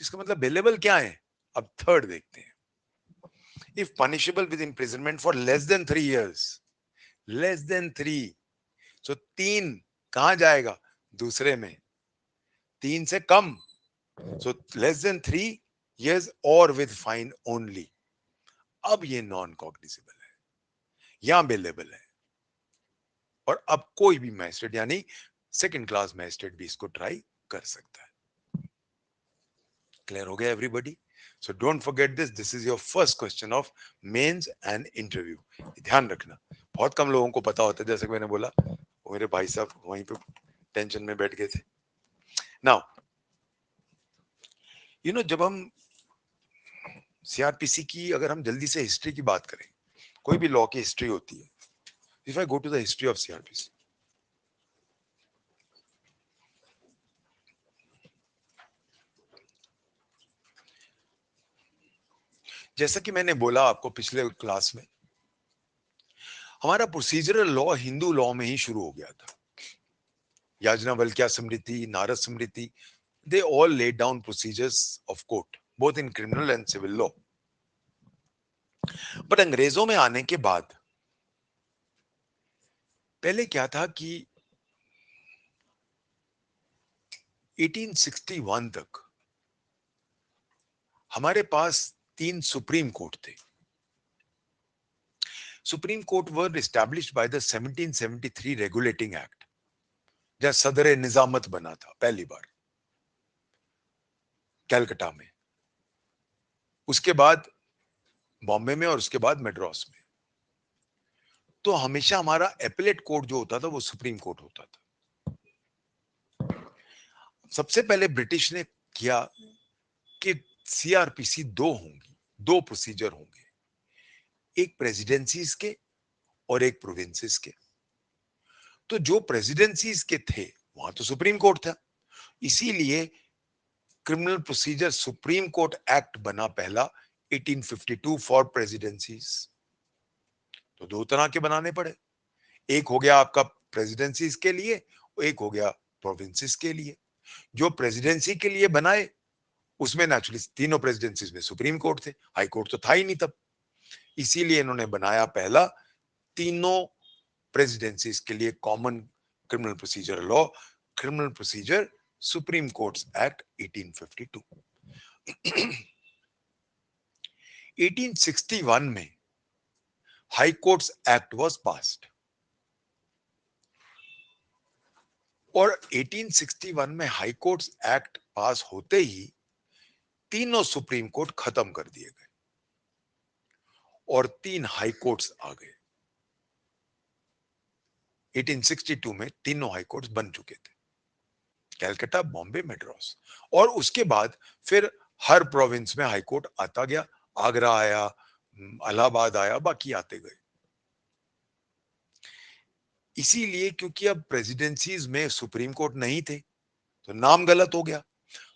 A: इसका मतलब बेलेबल क्या है? अब थर्ड देखते हैं। If punishable with imprisonment for less than 3 years, less than 3, सो 3 कहां जाएगा? दूसरे में। 3 से कम, सो लेस देन 3 years और विद फाइन ओनली। अब ये नॉन कॉग्निजिबल है, यहां बेलेबल है, और अब कोई भी मैजिस्ट्रेट यानी सेकंड क्लास मैजिस्ट्रेट भी इसको ट्राई कर सकता है। क्लियर हो गया everybody? So don't forget this, this is your first question of mains and interview. ध्यान रखना, बहुत कम लोगों को पता होता है, जैसे मैंने बोला वो मेरे भाई साहब वहीं पे टेंशन में बैठ गए थे। नाउ जब हम सीआरपीसी की, अगर हम जल्दी से हिस्ट्री की बात करें, कोई भी लॉ की हिस्ट्री होती है। If I go to the history of CrPC, जैसा कि मैंने बोला आपको पिछले क्लास में, हमारा प्रोसीजरल लॉ हिंदू लॉ में ही शुरू हो गया था। याज्ञवल्क्य स्मृति, नारद स्मृति, they all laid down procedures of court both in criminal and civil law। But अंग्रेजों में आने के बाद पहले क्या था कि 1861 तक हमारे पास 3 सुप्रीम कोर्ट थे। Supreme court were established by the 1773 regulating act, जहां सदर निजामत बना था पहली बार कलकत्ता में, उसके बाद बॉम्बे में, और उसके बाद मद्रास में। तो हमेशा हमारा एपेलेट कोर्ट जो होता था वो सुप्रीम कोर्ट होता था। सबसे पहले ब्रिटिश ने किया कि सीआरपीसी 2 होंगी, 2 प्रोसीजर होंगे, एक प्रेसिडेंसीज के और एक प्रोविंसेस के। तो जो प्रेसिडेंसीज के थे वहां तो सुप्रीम कोर्ट था, इसीलिए criminal procedure supreme court act बना पहला 1852 फॉर प्रेसिडेंसीज। तो 2 तरह के बनाने पड़े, एक हो गया आपका प्रेसिडेंसीज के लिए, एक हो गया प्रोविंसेस के लिए। जो प्रेसिडेंसी के लिए बनाए उसमें नेचुरली तीनों प्रेसिडेंसीज में सुप्रीम कोर्ट थे, हाई कोर्ट तो था ही नहीं तब, इसीलिए इन्होंने बनाया पहला तीनों प्रेसिडेंसीज के लिए common criminal procedure law, criminal procedure supreme courts act 1852। 1861 में high courts act was passed, और 1861 में हाई कोर्ट्स एक्ट पास होते ही तीनों सुप्रीम कोर्ट खत्म कर दिए गए और 3 हाई कोर्ट्स आ गए। 1862 में तीनों हाई कोर्ट्स बन चुके थे, कलकत्ता, बॉम्बे, मद्रास, और उसके बाद फिर हर प्रोविंस में हाई कोर्ट आता गया, आगरा आया, इलाहाबाद आया, बाकी आते गए। इसीलिए क्योंकि अब प्रेसिडेंसीज में सुप्रीम कोर्ट नहीं थे तो नाम गलत हो गया,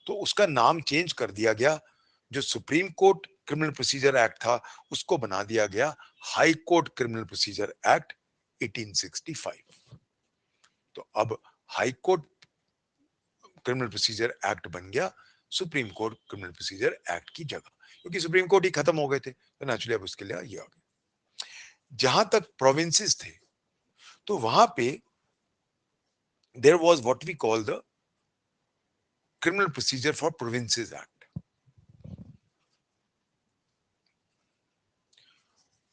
A: तो उसका नाम चेंज कर दिया गया। जो supreme court criminal procedure act था उसको बना दिया गया high court criminal procedure act 1865। तो अब high court criminal procedure act बन गया supreme court criminal procedure act की जगह, क्योंकि सुप्रीम कोर्ट ही खत्म हो गए थे, तो नेचुरली अब उसके लिए ये आ गया। जहां तक प्रोविंसेस थे, तो वहां पे there was what we call the criminal procedure for provinces act,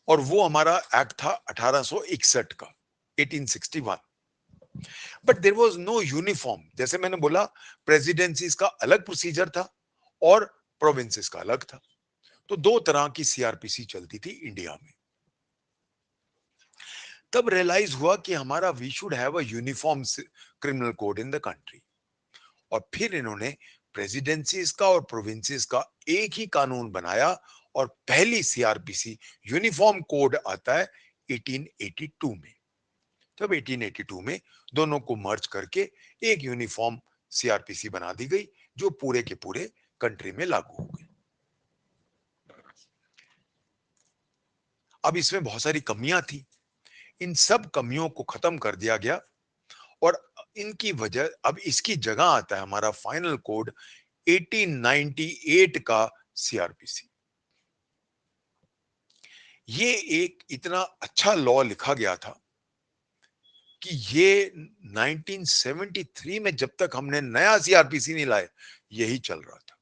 A: और वो हमारा एक्ट था 1861 का, 1861। But there was no uniform, जैसे मैंने बोला प्रेसिडेंसीज का अलग प्रोसीजर था और प्रोविंसेस का अलग था, तो दो तरह की सीआरपीसी चलती थी इंडिया में। तब रियलाइज हुआ कि हमारा we should have a uniform criminal code in the country, और फिर इन्होंने प्रेसिडेंसीज का और प्रोविंसेस का एक ही कानून बनाया, और पहली सीआरपीसी यूनिफॉर्म कोड आता है 1882 में। तब 1882 में दोनों को मर्ज करके एक यूनिफॉर्म सीआरपीसी बना दी गई, जो पूरे के पूरे कंट्री में लागू हो गई। अब इसमें बहुत सारी कमियां थी, इन सब कमियों को खत्म कर दिया गया, और इनकी वजह, अब इसकी जगह आता है हमारा फाइनल कोड 1898 का सीआरपीसी। ये एक इतना अच्छा लॉ लिखा गया था कि ये 1973 में जब तक हमने नया सीआरपीसी नहीं लाए, यही चल रहा था।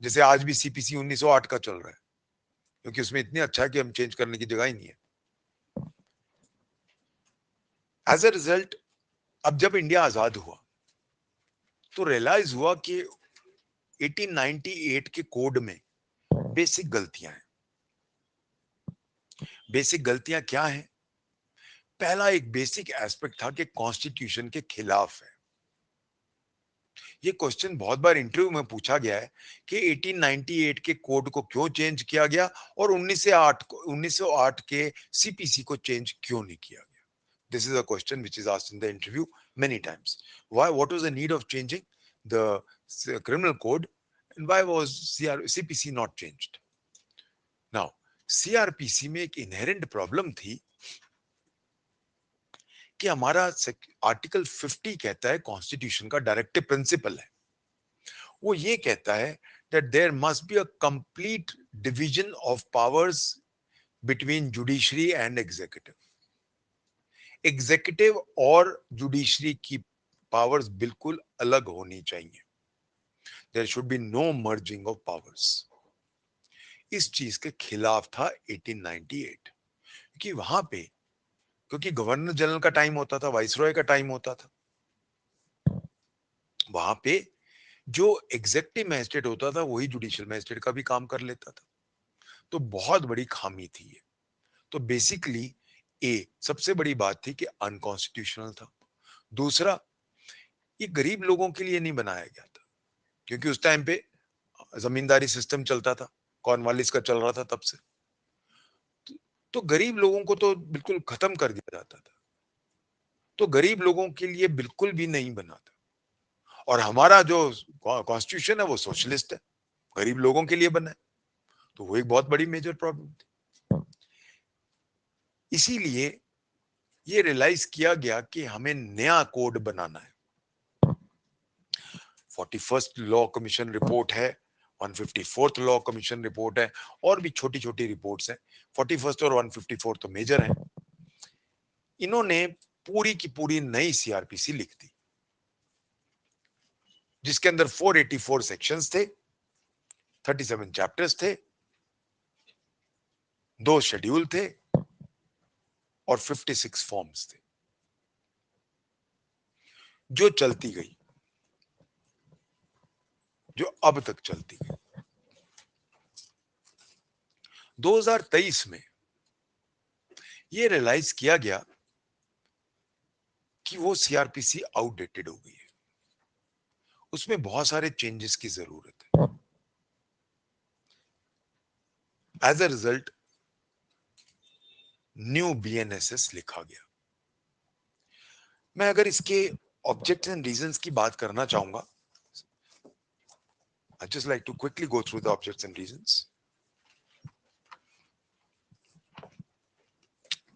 A: जैसे आज भी सीपीसी 1908 का चल रहा है, क्योंकि उसमें इतनी अच्छा है कि हम चेंज करने की जगह ही नहीं है। एज अ रिजल्ट, अब जब इंडिया आजाद हुआ तो रियलाइज हुआ कि 1898 के कोड में बेसिक गलतियां हैं। बेसिक गलतियां क्या हैं? पहला एक बेसिक एस्पेक्ट था कि कॉन्स्टिट्यूशन के खिलाफ है। ये क्वेश्चन बहुत बार इंटरव्यू में पूछा गया है कि 1898 के कोड को क्यों चेंज किया गया और 1908 के सीपीसी को चेंज क्यों नहीं किया गया। This is a question which is asked in the interview many times. Why, what was the need of changing the criminal code and why was CPC not changed? Now, CrPC में एक inherent problem थी कि हमारा article 50 कहता है, constitution का directive principle है, वो ये कहता है that there must be a complete division of powers between judiciary and executive. Executive और जुडिशरी की पावर्स बिल्कुल अलग होनी चाहिए। There should be no merging of powers. इस चीज के खिलाफ था 1898, क्योंकि वहां पे, क्योंकि गवर्नर जनरल का टाइम होता था, वाइसरॉय का टाइम होता था, वहां पे जो एग्जेक्टिव मैजिस्ट्रेट होता था वही जुडिशियल मैजिस्ट्रेट का भी काम कर लेता था। तो बहुत बड़ी खामी थी ये। तो बेसिकली सबसे बड़ी बात थी कि अनकॉन्स्टिट्यूशनल था। दूसरा, ये गरीब लोगों के लिए नहीं बनाया गया था, क्योंकि उस टाइम पे जमींदारी सिस्टम चलता था, कॉर्नवालिस का चल रहा था तब से, तो गरीब लोगों को तो बिल्कुल खत्म कर दिया जाता था। तो गरीब लोगों के लिए बिल्कुल भी नहीं बना था। और हमारा जो कॉन्स्टिट्यूशन है वो सोशलिस्ट है, गरीब लोगों के लिए बना है, तो वो एक बहुत बड़ी मेजर प्रॉब्लम थी। इसीलिए ये रियलाइज किया गया कि हमें नया कोड बनाना है। 41st लॉ कमीशन रिपोर्ट है, 154th लॉ कमीशन रिपोर्ट है, और भी छोटी छोटी रिपोर्ट्स हैं। 41st और 154 तो मेजर है। इन्होंने पूरी की पूरी नई सीआरपीसी लिख दी, जिसके अंदर 484 सेक्शंस थे, 37 चैप्टर्स थे, 2 शेड्यूल थे और 56 फॉर्म्स थे, जो चलती गई, जो अब तक चलती गई। 2023 में ये रियलाइज किया गया कि वो सीआरपीसी आउटडेटेड हो गई है, उसमें बहुत सारे चेंजेस की जरूरत है। As a result new BNSS लिखा गया। मैं अगर इसके ऑब्जेक्ट्स एंड रीजंस की बात करना चाहूंगा, I just like to quickly go through the objects and reasons.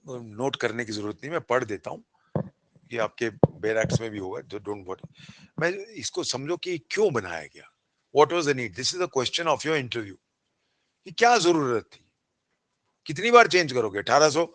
A: Note करने की जरूरत नहीं, मैं पढ़ देता हूँ, ये आपके बेयर एक्ट्स में भी होगा, जो डोंट वरी। मैं इसको समझो कि क्यों बनाया गया, what was the need, this is the question of your interview, कि क्या जरूरत थी। कितनी बार चेंज करोगे, 1800,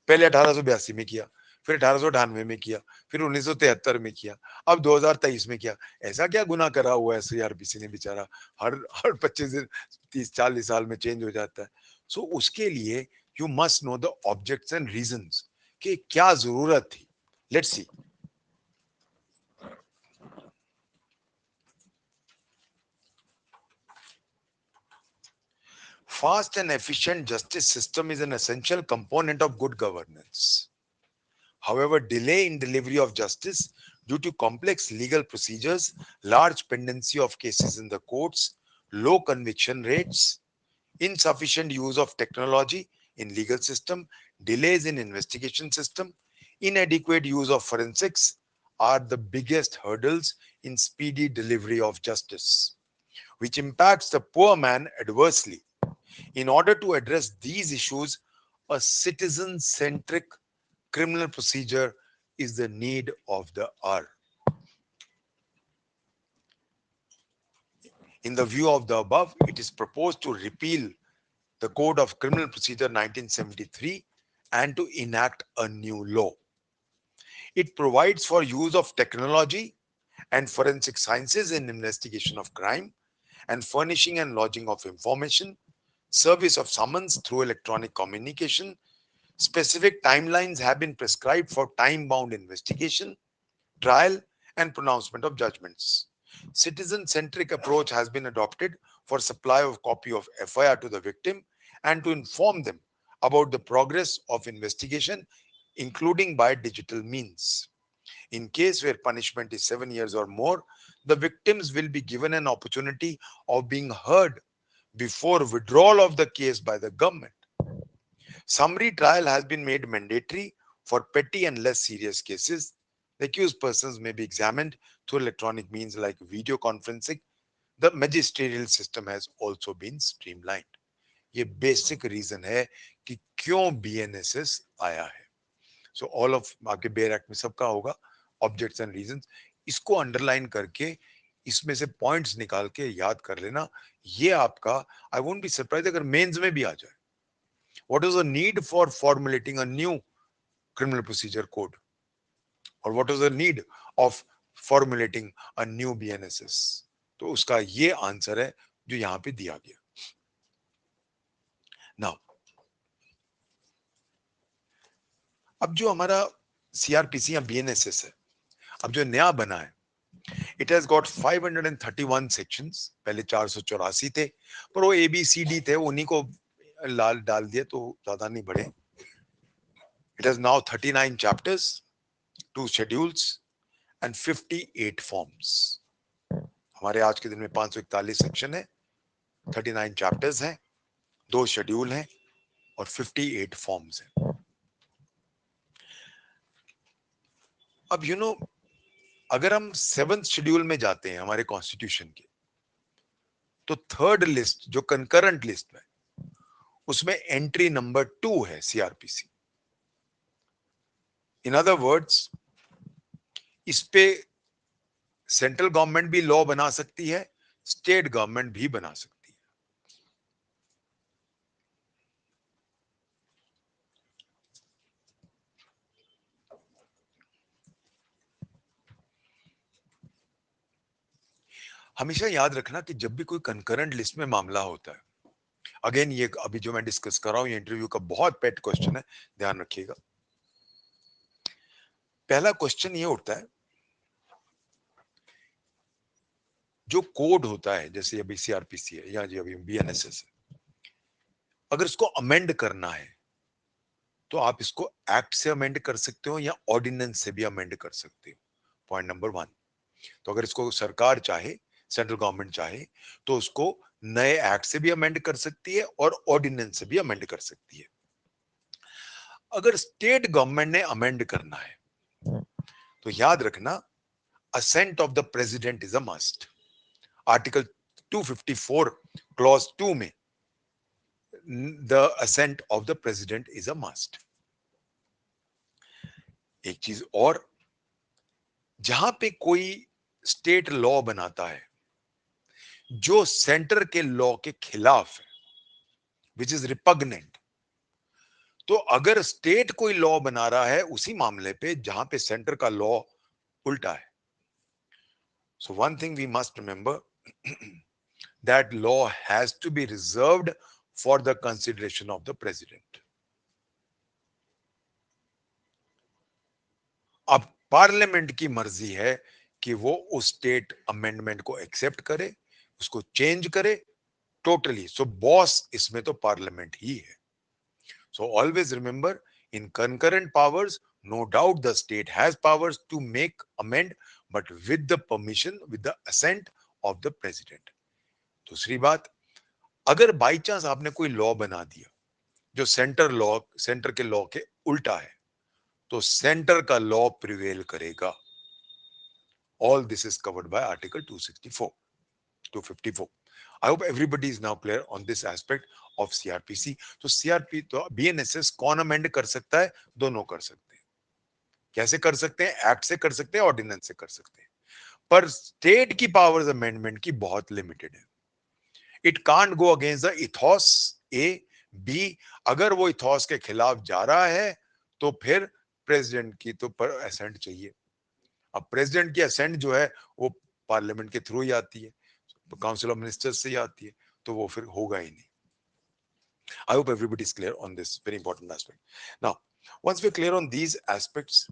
A: पहले 1882 में किया, फिर 1898 में किया, फिर 1973 में किया, अब 2023 में किया। ऐसा क्या गुनाह करा हुआ है सीआरपीसी ने, बेचारा हर हर 25 दिन 30-40 साल में चेंज हो जाता है। सो उसके लिए you must know the objects and reasons, कि क्या जरूरत थी। Let's see. Fast and efficient justice system is an essential component of good governance. However, delay in delivery of justice due to complex legal procedures, large pendency of cases in the courts, low conviction rates, insufficient use of technology in legal system, delays in investigation system, inadequate use of forensics are the biggest hurdles in speedy delivery of justice, which impacts the poor man adversely. In order to address these issues, a citizen-centric criminal procedure is the need of the hour. In the view of the above, it is proposed to repeal the Code of Criminal Procedure 1973 and to enact a new law. It provides for use of technology and forensic sciences in investigation of crime and furnishing and lodging of information, service of summons through electronic communication. Specific timelines have been prescribed for time-bound investigation, trial, and pronouncement of judgments. Citizen-centric approach has been adopted for supply of copy of FIR to the victim and to inform them about the progress of investigation, including by digital means. In case where punishment is 7 years or more, the victims will be given an opportunity of being heard before withdrawal of the case by the government. Summary trial has been made mandatory for petty and less serious cases. The accused persons may be examined through electronic means like video conferencing. The magisterial system has also been streamlined. ये basic reason है कि क्यों BNSS आया है। So all of आपके bare act में सबका होगा ऑब्जेक्ट्स एंड रीजंस, इसको अंडरलाइन करके इसमें से पॉइंट्स निकाल के याद कर लेना। ये आपका, आई वोंट बी सरप्राइज अगर मेंस में भी आ जाए। What is the need for formulating a new criminal procedure code? Or what is the need of formulating a new BNSS? तो उसका ये आंसर है जो यहां पे दिया गया। नाउ अब जो हमारा सीआरपीसी या बीएनएसएस है, अब जो नया बना है, इट हैज गॉट 531 सेक्शंस। पहले 484 थे, पर वो एबीसीडी थे, उन्हीं को लाल डाल दिया तो ज्यादा नहीं बढ़े। It has now 39 chapters, 2 schedules and 58 forms. हमारे आज के दिन में 541 सेक्शन है, 39 चैप्टर्स हैं, 2 शेड्यूल हैं और 58 फॉर्म्स हैं। अब अगर हम 7th शेड्यूल में जाते हैं हमारे कॉन्स्टिट्यूशन के, तो 3rd लिस्ट जो कंकरेंट लिस्ट में, उसमें एंट्री नंबर 2 है सीआरपीसी। इन अदर वर्ड्स, इस पे सेंट्रल गवर्नमेंट भी लॉ बना सकती है, स्टेट गवर्नमेंट भी बना सकती है। हमेशा याद रखना कि जब भी कोई कंकरेंट लिस्ट में मामला होता है, अगेन ये अभी जो मैं डिस्कस कर रहा हूं, ये इंटरव्यू का बहुत पेट क्वेश्चन है, ध्यान रखिएगा। पहला क्वेश्चन ये उठता है, जो कोड होता है, जैसे अभी सीआरपीसी है या जो अभी बीएनएसएस है, अगर इसको अमेंड करना है तो आप इसको एक्ट से अमेंड कर सकते हो या ऑर्डिनेंस से भी अमेंड कर सकते हो। Point number 1। तो अगर इसको सरकार चाहे, सेंट्रल गवर्नमेंट चाहे, तो उसको नए एक्ट से भी अमेंड कर सकती है और ऑर्डिनेंस से भी अमेंड कर सकती है। अगर स्टेट गवर्नमेंट ने अमेंड करना है तो याद रखना, assent of the president is a must. Article 254 clause 2 में the assent of the president is a must. एक चीज और, जहां पे कोई स्टेट लॉ बनाता है जो सेंटर के लॉ के खिलाफ है, विच इज रिपग्नेंट, तो अगर स्टेट कोई लॉ बना रहा है उसी मामले पे जहां पे सेंटर का लॉ उल्टा है, so one thing we must remember, that law has to be reserved for the consideration of the president. अब पार्लियामेंट की मर्जी है कि वो उस स्टेट अमेंडमेंट को एक्सेप्ट करे, उसको चेंज करे टोटली। सो बॉस इसमें तो पार्लियामेंट ही है। So always remember, in concurrent powers, no doubt the state has powers to make amend, but with the permission, with the assent of the president. दूसरी बात, अगर by chance आपने कोई law बना दिया जो सेंटर के लॉ के उल्टा है, तो सेंटर का लॉ प्रिवेल करेगा। All this is covered by article 264, 254। I hope everybody is now clear on this aspect of CRPC. तो CRP तो BNSS कौन अमेंड कर सकता है? दोनों कर सकते हैं। कैसे कर सकते हैं? एक्ट से कर सकते हैं, ऑर्डिनेंस से कर सकते हैं। पर स्टेट की पावर्स अमेंडमेंट की बहुत लिमिटेड है। It can't go against the ethos A B. अगर वो इथॉस के खिलाफ जा रहा है तो फिर प्रेसिडेंट की तो पर असेंट चाहिए। अब प्रेसिडेंट की असेंट जो है वो पार्लियामेंट के थ्रू ही आती है, काउंसिल ऑफ मिनिस्टर्स से ही आती है, तो वो फिर होगा ही नहीं। I hope everybody is clear on this very important aspect. Now once we clear on these aspects,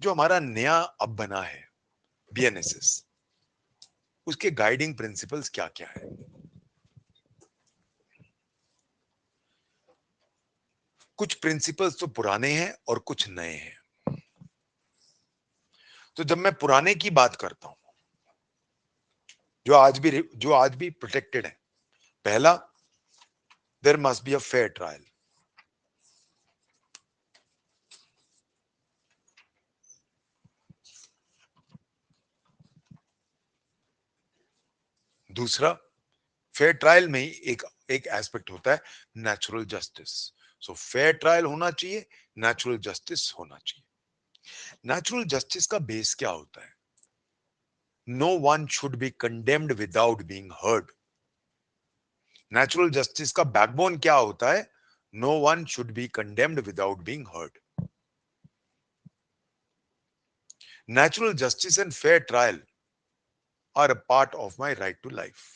A: जो हमारा नया अब बना है बीएनएसएस, उसके गाइडिंग प्रिंसिपल्स क्या क्या है? कुछ प्रिंसिपल्स तो पुराने हैं और कुछ नए हैं। तो जब मैं पुराने की बात करता हूं, जो आज भी प्रोटेक्टेड है, पहला, there must be a fair trial. दूसरा, फेयर ट्रायल में ही एक एक एस्पेक्ट होता है natural justice. So fair trial होना चाहिए, नेचुरल जस्टिस होना चाहिए। नेचुरल जस्टिस का बेस क्या होता है? No one should be condemned without being heard. Natural justice का बैकबोन क्या होता है? No one should be condemned without being heard. Natural justice and fair trial are a part of my right to life.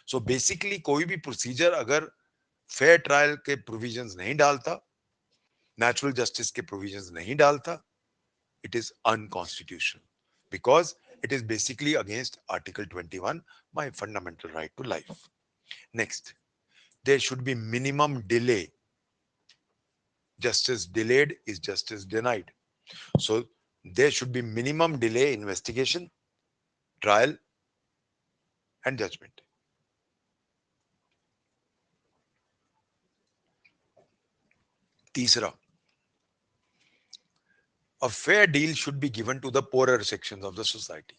A: So basically कोई भी procedure अगर fair trial के provisions नहीं डालता, नेचुरल जस्टिस के प्रोविजंस नहीं डालता, it is unconstitutional because it is basically against Article 21, my fundamental right to life. Next, there should be minimum delay. Justice delayed is justice denied. So there should be minimum delay investigation, trial, and judgment. Teesra, a fair deal should be given to the poorer sections of the society.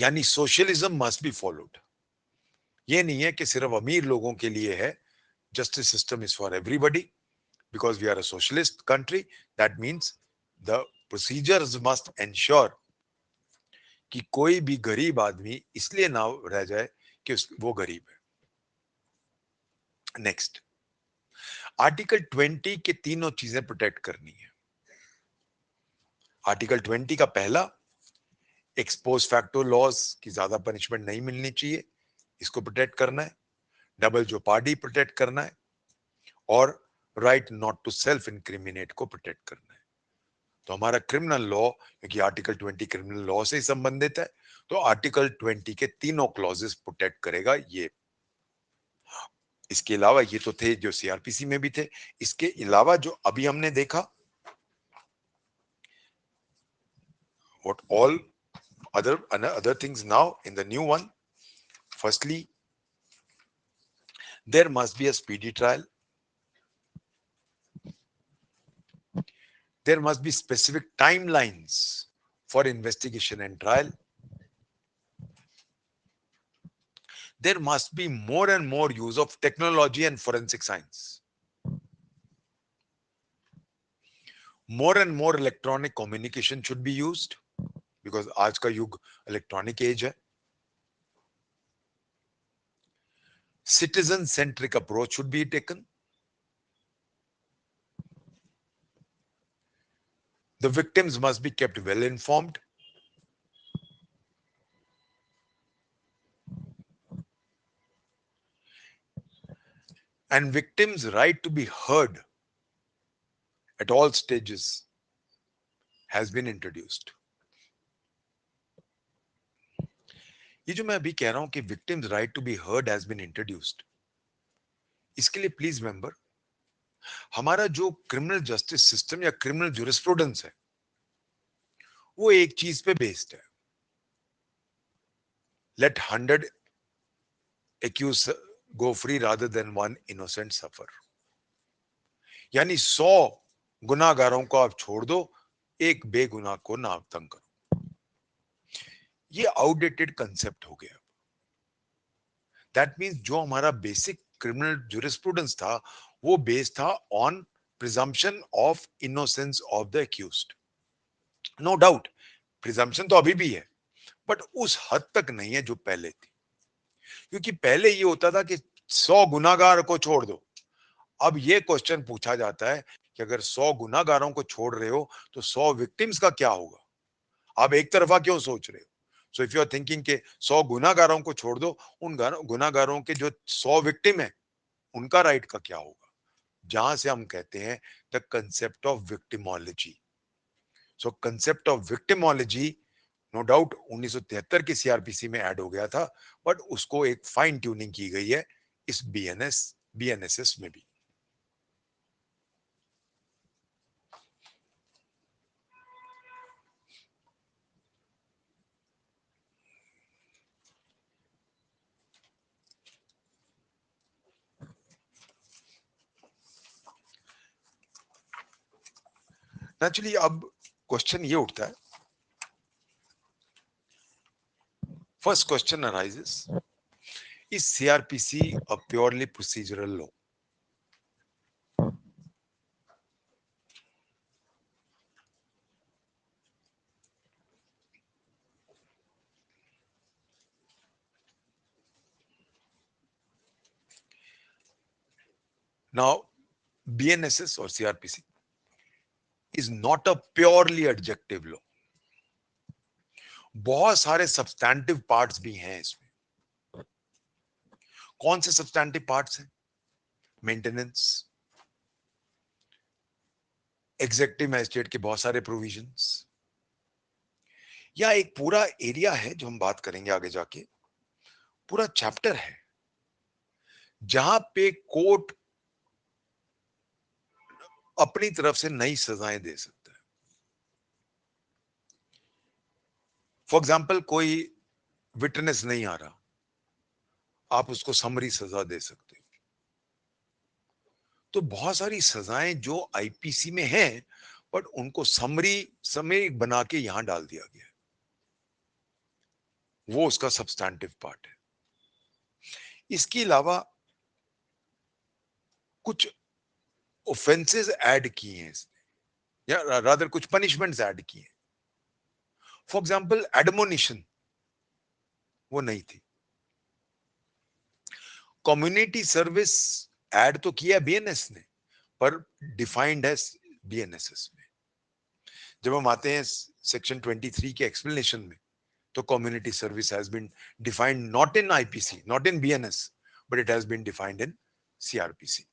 A: यानी socialism must be followed. ये नहीं है कि सिर्फ अमीर लोगों के लिए है, justice system is for everybody. Because we are a socialist country, that means the procedures must ensure कि कोई भी गरीब आदमी इसलिए ना रह जाए कि वो गरीब है। नेक्स्ट, आर्टिकल 20 के तीनों चीजें प्रोटेक्ट करनी है। आर्टिकल 20 का पहला, एक्सपोज फैक्टो लॉज की ज्यादा पनिशमेंट नहीं मिलनी चाहिए, इसको प्रोटेक्ट करना है। डबल जेओपार्डी प्रोटेक्ट करना है, और right not to self incriminate को प्रोटेक्ट करना है। तो हमारा क्रिमिनल लॉ, क्योंकि आर्टिकल 20 क्रिमिनल लॉ से ही संबंधित है, तो आर्टिकल 20 के तीनों क्लॉजेस प्रोटेक्ट करेगा ये। इसके अलावा ये तो थे जो सीआरपीसी में भी थे, इसके अलावा जो अभी हमने देखा, what all other things now in the new one, firstly, there must be a speedy trial. There must be specific timelines for investigation and trial. There must be more and more use of technology and forensic science. More and more electronic communication should be used because आज का युग electronic as है. Citizen centric approach should be taken. The victims must be kept well informed. And victims' right to be heard at all stages has been introduced. ये जो मैं अभी कह रहा हूं कि victims' right to be heard has been introduced, इसके लिए प्लीज मेंबर, हमारा जो क्रिमिनल जस्टिस सिस्टम या क्रिमिनल ज्यूरिस्प्रूडेंस है वो एक चीज पे बेस्ड है. Let 100 accused go free rather than one innocent suffer. यानी 100 गुनाहगारों को आप छोड़ दो, एक बेगुनाह को ना तंग करो. ये आउटडेटेड कंसेप्ट हो गया. दैट मींस जो हमारा बेसिक क्रिमिनल ज्यूरिस्प्रूडेंस था वो बेस्ड था on presumption of innocence of the accused. No doubt presumption तो अभी भी है, बट उस हद तक नहीं है जो पहले थी. क्योंकि पहले ये होता था कि 100 गुनाहगार को छोड़ दो. अब ये क्वेश्चन पूछा जाता है कि अगर 100 गुनाहगारों को छोड़ रहे हो तो 100 विक्टिम्स का क्या होगा. आप एक तरफा क्यों सोच रहे हो. So if you are thinking के 100 गुनाहगारों को छोड़ दो, उन गुनाहगारों के जो 100 विक्टिम है उनका राइट का क्या होगा. जहां से हम कहते हैं the concept of victimology. So concept of victimology no doubt 1973 की सीआरपीसी में ऐड हो गया था, बट उसको एक फाइन ट्यूनिंग की गई है इस बीएनएसएस में भी. नेचुरली अब क्वेश्चन ये उठता है, first question arises, is CrPC a purely procedural law. Now BNSS और CrPC is not a purely adjective law. बहुत सारे सब्सटैंटिव पार्ट्स भी हैं इसमें. कौन से सब्सटैंटिव पार्ट्स हैं. मेंटेनेंस, एग्जीक्यूटिव मैजिस्ट्रेट के बहुत सारे प्रोविजंस, या एक पूरा एरिया है जो हम बात करेंगे आगे जाके, पूरा चैप्टर है जहां पे कोर्ट अपनी तरफ से नई सजाएं दे सकता है. फॉर एग्जाम्पल कोई विटनेस नहीं आ रहा, आप उसको समरी सजा दे सकते हो. तो बहुत सारी सजाएं जो आईपीसी में हैं, बट उनको समरी बना के यहां डाल दिया गया है. वो उसका सब्सटैंटिव पार्ट है. इसके अलावा कुछ ऑफेंसेस ऐड किए हैं इसने, या रादर कुछ पनिशमेंट्स ऐड किए हैं. फॉर एग्जांपल एडमोनिशन वो नहीं थी. कम्युनिटी सर्विस ऐड तो किया बीएनएस ने, पर डिफाइंड है बीएनएसएस में. जब हम आते हैं सेक्शन 23 के एक्सप्लेनेशन में, तो community service has been defined not in IPC, not in BNS, but it has been defined in CrPC.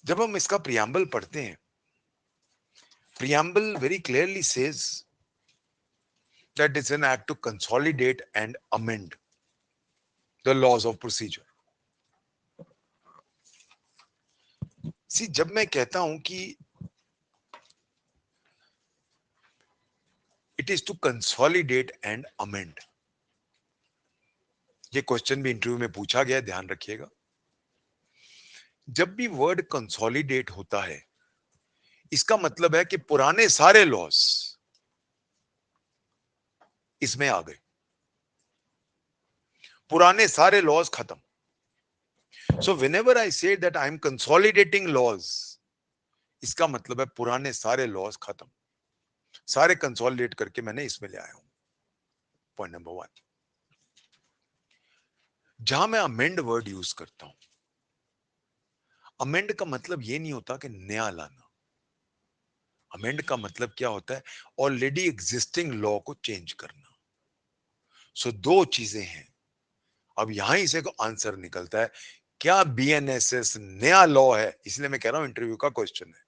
A: जब हम इसका प्रियम्बल पढ़ते हैं, preamble very clearly says that it's an act to consolidate and amend the laws of procedure. See, जब मैं कहता हूं कि it is to consolidate and amend, ये क्वेश्चन भी इंटरव्यू में पूछा गया, ध्यान रखिएगा. जब भी वर्ड कंसोलिडेट होता है, इसका मतलब है कि पुराने सारे लॉस इसमें आ गए, पुराने सारे लॉस खत्म. So whenever I say that I am consolidating laws, इसका मतलब है पुराने सारे लॉज खत्म, सारे कंसोलिडेट करके मैंने इसमें ले आया हूं। Point number 1। जहां मैं अमेंड वर्ड यूज करता हूं, अमेंड का मतलब ये नहीं होता कि नया लाना। अमेंड का मतलब क्या होता है? ऑलरेडी एग्जिस्टिंग लॉ को चेंज करना। सो दो चीजें हैं। अब यहां से आंसर निकलता है, क्या बीएनएसएस नया लॉ है? इसलिए मैं कह रहा हूं इंटरव्यू का क्वेश्चन है।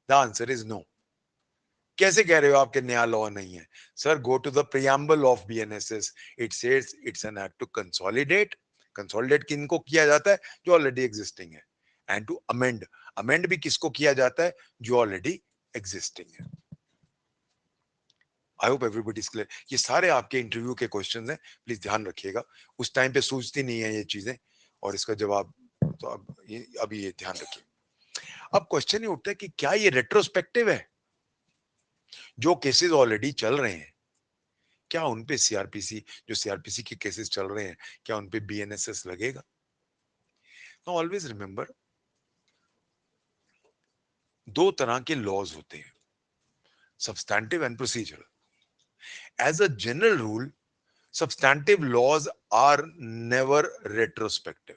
A: The answer is no. कैसे कह रहे हो आपके नया लॉ नहीं है? Sir, go to the preamble of BNSS, it says it's an act to consolidate. Consolidate किनको किया जाता है? जो ऑलरेडी एग्जिस्टिंग है। एंड टू अमेंड, अमेंड भी किसको किया जाता है? जो ऑलरेडी एग्जिस्टिंग है। I hope everybody is clear. ये सारे आपके इंटरव्यू के क्वेश्चंस हैं, प्लीज ध्यान रखिएगा। उस टाइम पे सूझती नहीं है ये चीजें, और इसका जवाब तो अब अभी ये ध्यान रखिए। अब क्वेश्चन ये उठता है कि क्या ये रेट्रोस्पेक्टिव है? जो केसेस ऑलरेडी चल रहे हैं, क्या उनपे सीआरपीसी, जो सीआरपीसी के केसेस चल रहे हैं, क्या उनपे बीएनएसएस लगेगा? तो ऑलवेज रिमेंबर, दो तरह के लॉज होते हैं, substantive and procedural. As a general rule, substantive laws are never retrospective.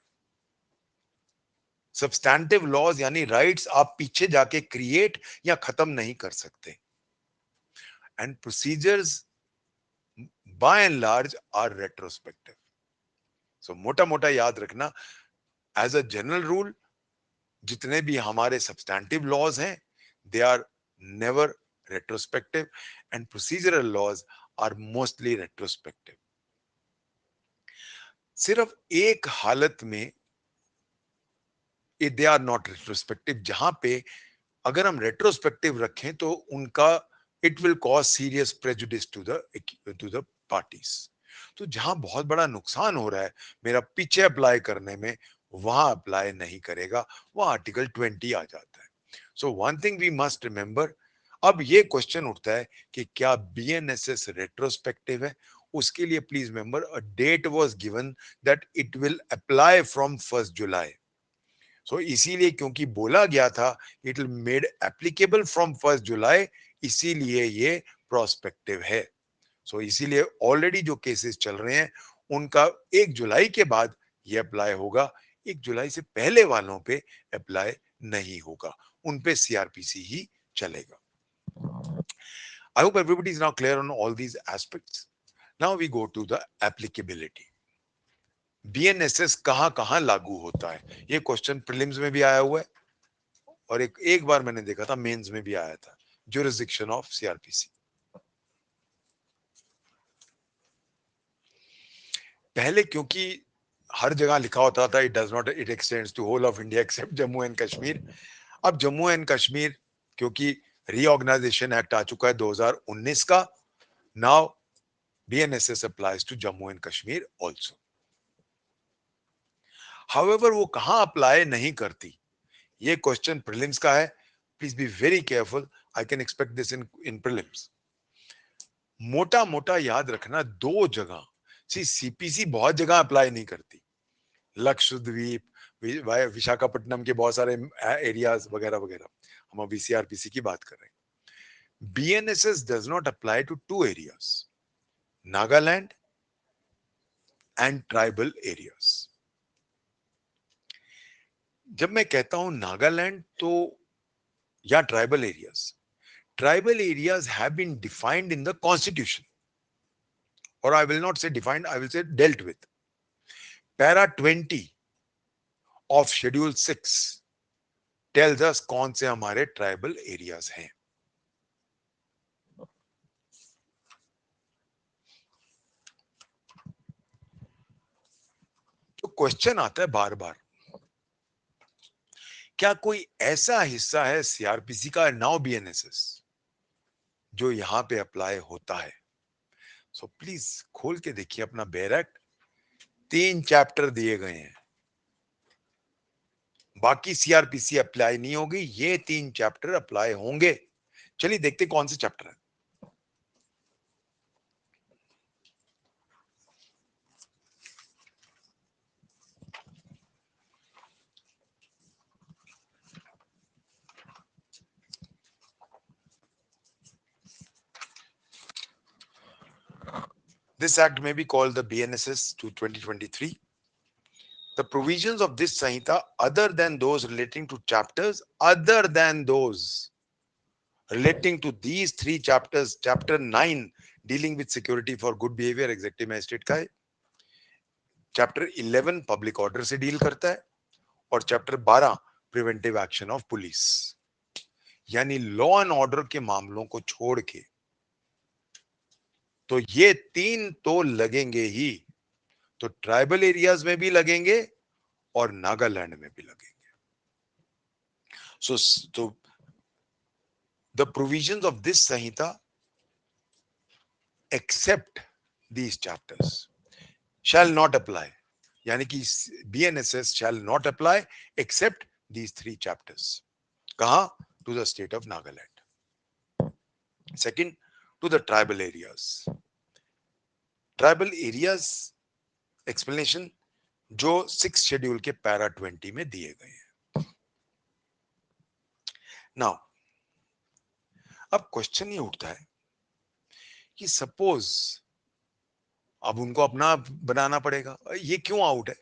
A: Substantive laws यानी राइट्स आप पीछे जाके क्रिएट या खत्म नहीं कर सकते। And procedures by and large are retrospective. So मोटा मोटा याद रखना, एज अ जनरल रूल, जितने भी हमारे सब्सटैंटिव लॉज हैं, they are never retrospective, and procedural laws are mostly retrospective. सिर्फ एक हालत में दे आर नॉट रेट्रोस्पेक्टिव, जहां पे अगर हम रेट्रोस्पेक्टिव रखें तो उनका it will cause serious prejudice to the parties. तो जहां बहुत बड़ा नुकसान हो रहा है मेरा पीछे अप्लाई करने में, वहां अप्लाई नहीं करेगा, वहां आर्टिकल 20 आ जाता है। So one thing we must remember. अब ये क्वेश्चन उठता है कि क्या बीएनएसएस रेट्रोस्पेक्टिव है? उसके लिए please remember, a date was given that it will apply from 1 July. So इसीलिए, क्योंकि बोला गया था it will made applicable from 1 July, इसीलिए ये प्रोस्पेक्टिव है। सो इसीलिए ऑलरेडी जो केसेस चल रहे हैं उनका 1 जुलाई के बाद ये अप्लाई होगा, 1 जुलाई से पहले वालों पे अप्लाई नहीं होगा, उन पे सीआरपीसी ही चलेगा। I hope everybody is now clear on all these aspects. Now we go to the applicability. BNSS कहां कहां लागू होता है? ये क्वेश्चन प्रीलिम्स में भी आया हुआ है, और एक बार मैंने देखा था मेंस में भी आया था, जुरिसडिक्शन ऑफ सीआरपीसी। पहले क्योंकि हर जगह लिखा होता था it does not, it extends to whole of India except Jammu and Kashmir. अब जम्मू एंड कश्मीर, क्योंकि रीऑर्गेनाइजेशन एक्ट आ चुका है 2019 का, now BNSS applies to Jammu and Kashmir also. However वो कहां अप्लाई नहीं करती, ये क्वेश्चन प्रीलिम्स का है, please be very careful. I can expect this in prelims. मोटा मोटा याद रखना, दो जगह, सीपीसी बहुत जगह अप्लाई नहीं करती, लक्षद्वीप, विशाखापट्टनम के बहुत सारे एरियाज वगैरह वगैरह, हम अभी सीआरपीसी की बात कर रहे हैं। BNSS does not apply to two areas, Nagaland and tribal areas. जब मैं कहता हूं नागालैंड तो, या tribal areas have been defined in the constitution, और I will not say defined, I will say dealt with. Para 20 of schedule 6 tells us कौन से हमारे ट्राइबल एरियाज हैं। तो क्वेश्चन आता है बार बार, क्या कोई ऐसा हिस्सा है सीआरपीसी का, नाउ बीएनएसएस, जो यहां पे अप्लाई होता है? सो प्लीज खोल के देखिए अपना बेयर एक्ट, 3 चैप्टर दिए गए हैं, बाकी सीआरपीसी अप्लाई नहीं होगी, ये 3 चैप्टर अप्लाई होंगे। चलिए देखते कौन से चैप्टर है। This act may be called the BNSS to 2023. The provisions of this Sanhita, other than those relating to chapters, other than those relating to these three chapters, chapter 9 dealing with security for good behavior executive magistrate का है, chapter 11 public order से deal करता है, और chapter 12 preventive action of police. यानी law and order के मामलों को छोड़ के तो ये तीन तो लगेंगे ही, तो ट्राइबल एरियाज में भी लगेंगे और नागालैंड में भी लगेंगे। So the provisions of this Sanhita except these chapters shall not apply, यानी कि BNSS shall not apply except these three chapters. कहां? To the state of Nagaland. Second, to the tribal areas. Tribal areas explanation जो 6th schedule के para 20 में दिए गए हैं। Now, अब क्वेश्चन ये उठता है कि सपोज अब उनको अपना बनाना पड़ेगा, ये क्यों आउट है?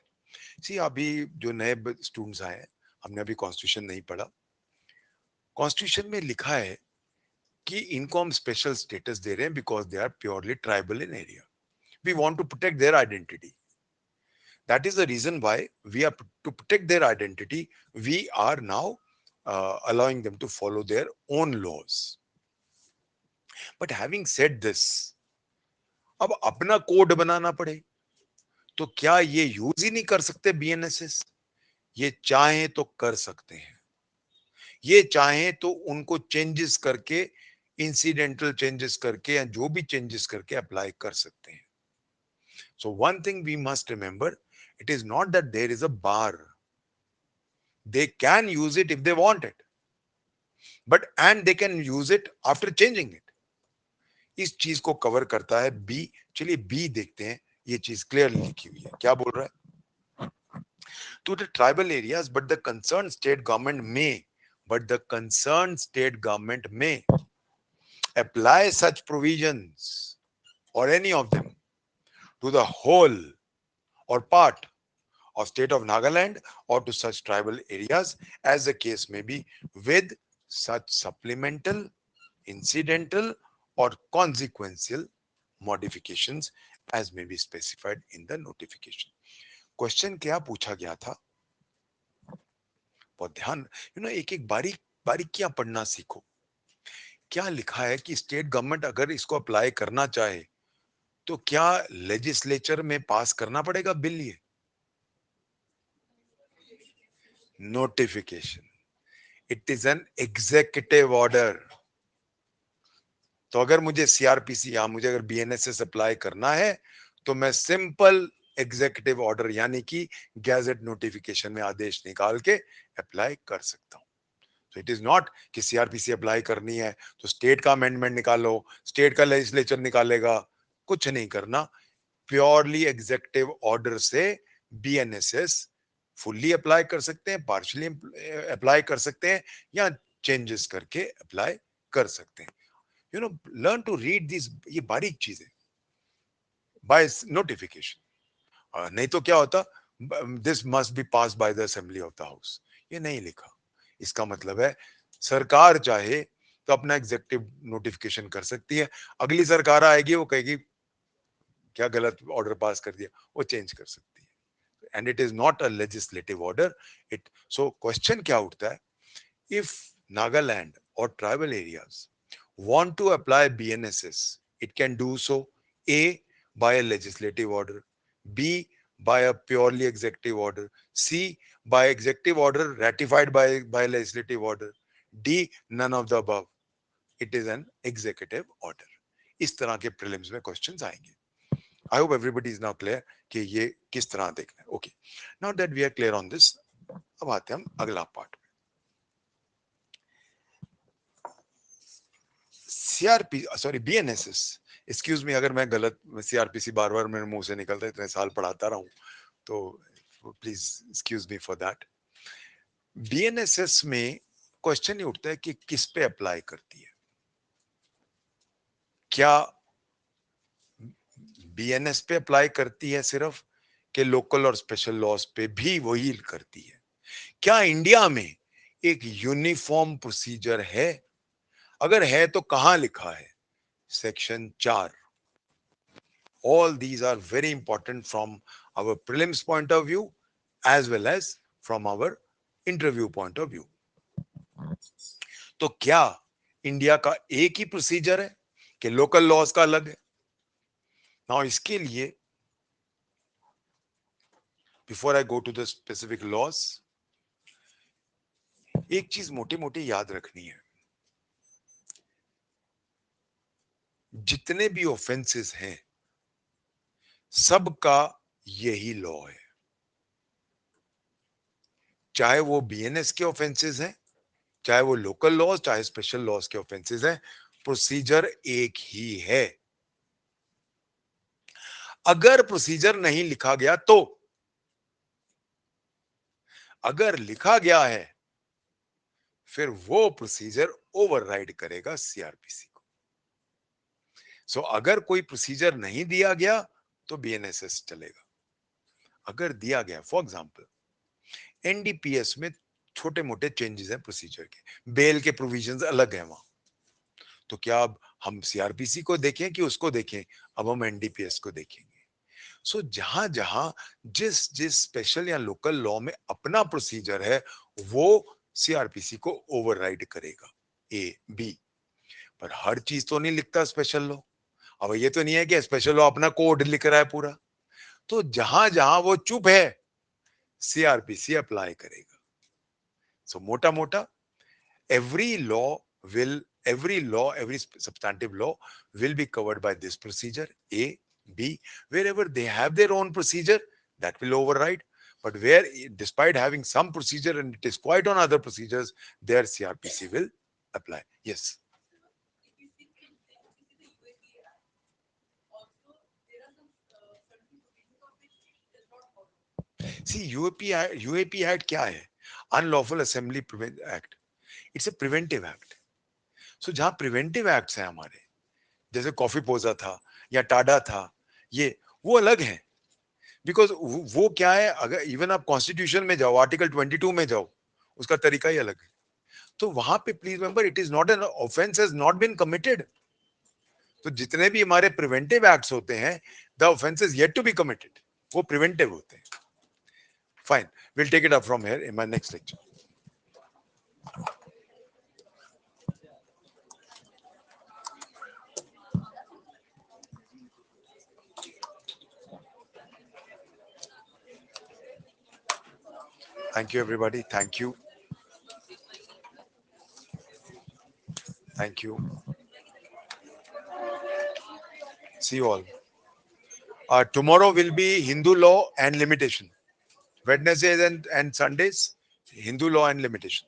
A: सी अभी जो नए स्टूडेंट्स आए हैं, हमने अभी कॉन्स्टिट्यूशन नहीं पढ़ा। कॉन्स्टिट्यूशन में लिखा है कि इनको हम स्पेशल स्टेटस दे रहे हैं because they are purely tribal in area. We want to protect their identity. That is the reason why we are to protect their identity, we are now allowing them to follow their own laws. But having said this, अब अपना code बनाना पड़े तो क्या ये use ही नहीं कर सकते BNSS? ये चाहें तो कर सकते हैं, ये चाहें तो उनको चेंजेस करके, इंसिडेंटल चेंजेस करके या जो भी चेंजेस करके अप्लाई कर सकते हैं। So one thing we must remember, it is not that there is a bar. They can use it if they want it, and they can use it after changing it. इस चीज को cover करता है B. चलिए B देखते हैं, ये चीज क्लियरली लिखी हुई है, क्या बोल रहा है? To the tribal areas, but the concerned state government may apply such provisions or any of them to the whole or part of state of Nagaland or to such tribal areas as the case may be, with such supplemental, incidental or consequential modifications as may be specified in the notification. Question क्या पूछा गया था? बहुत ध्यान, एक एक बारीक बारीकियां पढ़ना सीखो। क्या लिखा है कि स्टेट गवर्नमेंट अगर इसको अप्लाई करना चाहे तो क्या लेजिस्लेचर में पास करना पड़ेगा बिल? ये notification, it is an executive order. तो अगर मुझे सीआरपीसी या मुझे अगर बीएनएसएस अप्लाई करना है तो मैं सिंपल एग्जीक्यूटिव ऑर्डर यानी कि गैजेट नोटिफिकेशन में आदेश निकाल के अप्लाई कर सकता हूं। तो इट इज नॉट कि सीआरपीसी अप्लाई करनी है तो स्टेट का अमेंडमेंट निकालो, स्टेट का लेजिस्लेचर निकालेगा, कुछ नहीं करना। प्योरली एग्जीक्यूटिव ऑर्डर से बीएनएसएस फुल्ली अप्लाई कर सकते हैं, पार्शियली अप्लाई कर सकते हैं, या चेंजेस करके अप्लाई कर सकते हैं। लर्न टू रीड दिस, ये बारीक चीजें बाय नोटिफिकेशन। नहीं तो क्या होता, this must be pass by the assembly of the house, ये नहीं लिखा। इसका मतलब है सरकार चाहे तो अपना एग्जीक्यूटिव नोटिफिकेशन कर सकती है, अगली सरकार आएगी वो कहेगी क्या गलत ऑर्डर पास कर दिया, वो चेंज कर सकती है। And it is not a legislative order. It so question क्या उठता है, इफ नागालैंड और tribal areas want to apply BNSS, it can do so A, by a legislative order, B, by a purely executive order, C, by executive order ratified by legislative order, D, none of the above. It is an executive order. इस तरह के prelims में questions आएंगे। I hope everybody is now clear कि ये किस तरह देखना है। Okay, now that we are clear on this, अब आते हैं हम अगला part. CRP sorry BNSS, excuse me अगर मैं गलत, सीआरपीसी बार बार मेरे मुंह से निकलता है, इतने साल पढ़ाता रहा हूं, तो please excuse me for that. BNSS में क्वेश्चन ये उठता है कि किस पे अप्लाई करती है। क्या बीएनएस पे अप्लाई करती है सिर्फ, कि लोकल और स्पेशल लॉज पे भी वही करती है? क्या इंडिया में एक यूनिफॉर्म प्रोसीजर है? अगर है तो कहां लिखा है? Section 4। All these are very important from our prelims point of view as well as from our interview point of view. तो क्या इंडिया का एक ही प्रोसीजर है कि लोकल लॉज का अलग है? नाउ इसके लिए, before I go to the specific laws, एक चीज मोटी मोटी याद रखनी है। जितने भी ऑफेंसेस हैं सबका यही लॉ है, चाहे वो बीएनएस के ऑफेंसेस हैं, चाहे वो लोकल लॉज, चाहे स्पेशल लॉज के ऑफेंसेस हैं, प्रोसीजर एक ही है। अगर प्रोसीजर नहीं लिखा गया तो, अगर लिखा गया है फिर वो प्रोसीजर ओवरराइड करेगा सीआरपीसी को। सो अगर कोई प्रोसीजर नहीं दिया गया तो बीएनएसएस चलेगा। अगर दिया गया, फॉर एग्जांपल एनडीपीएस में छोटे मोटे चेंजेस हैं प्रोसीजर के, बेल के प्रोविजंस अलग हैं वहां, तो क्या अब हम सीआरपीसी को देखें कि उसको देखें? अब हम एनडीपीएस को देखेंगे। सो जहां जहां जिस जिस स्पेशल या लोकल लॉ में अपना प्रोसीजर है वो सीआरपीसी को ओवरराइड करेगा, ए बी। पर हर चीज तो नहीं लिखता स्पेशल लॉ। अब ये तो नहीं है कि स्पेशल लॉ अपना कोड लिख रहा है पूरा, तो जहां जहां वो चुप है सीआरपीसी अप्लाई करेगा। सो मोटा मोटा every law every substantive law will be covered by this procedure A, B. Wherever they have their own procedure, that will override, but where despite having some procedure and it is quite on other procedures, their CRPC will apply. Yes. See, UAP Act क्या है? Unlawful Assembly Act. It's a preventive act. So जहां preventive acts हैं हमारे, जैसे coffee पोजा था या टाडा था, ये वो अलग है। बिकॉज वो क्या है, अगर इवन आप कॉन्स्टिट्यूशन में जाओ, आर्टिकल 22 में जाओ, उसका तरीका ही अलग है। तो वहां पे please remember, it is not an offence has not been committed. तो जितने भी हमारे प्रिवेंटिव एक्ट्स होते हैं, the offence is yet to be committed, वो प्रिवेंटिव होते हैं। Fine, will take it up from here in my next lecture. Thank you, everybody. Thank you. Thank you. See you all. Tomorrow will be Hindu law and limitation. Wednesdays and Sundays, Hindu law and limitation.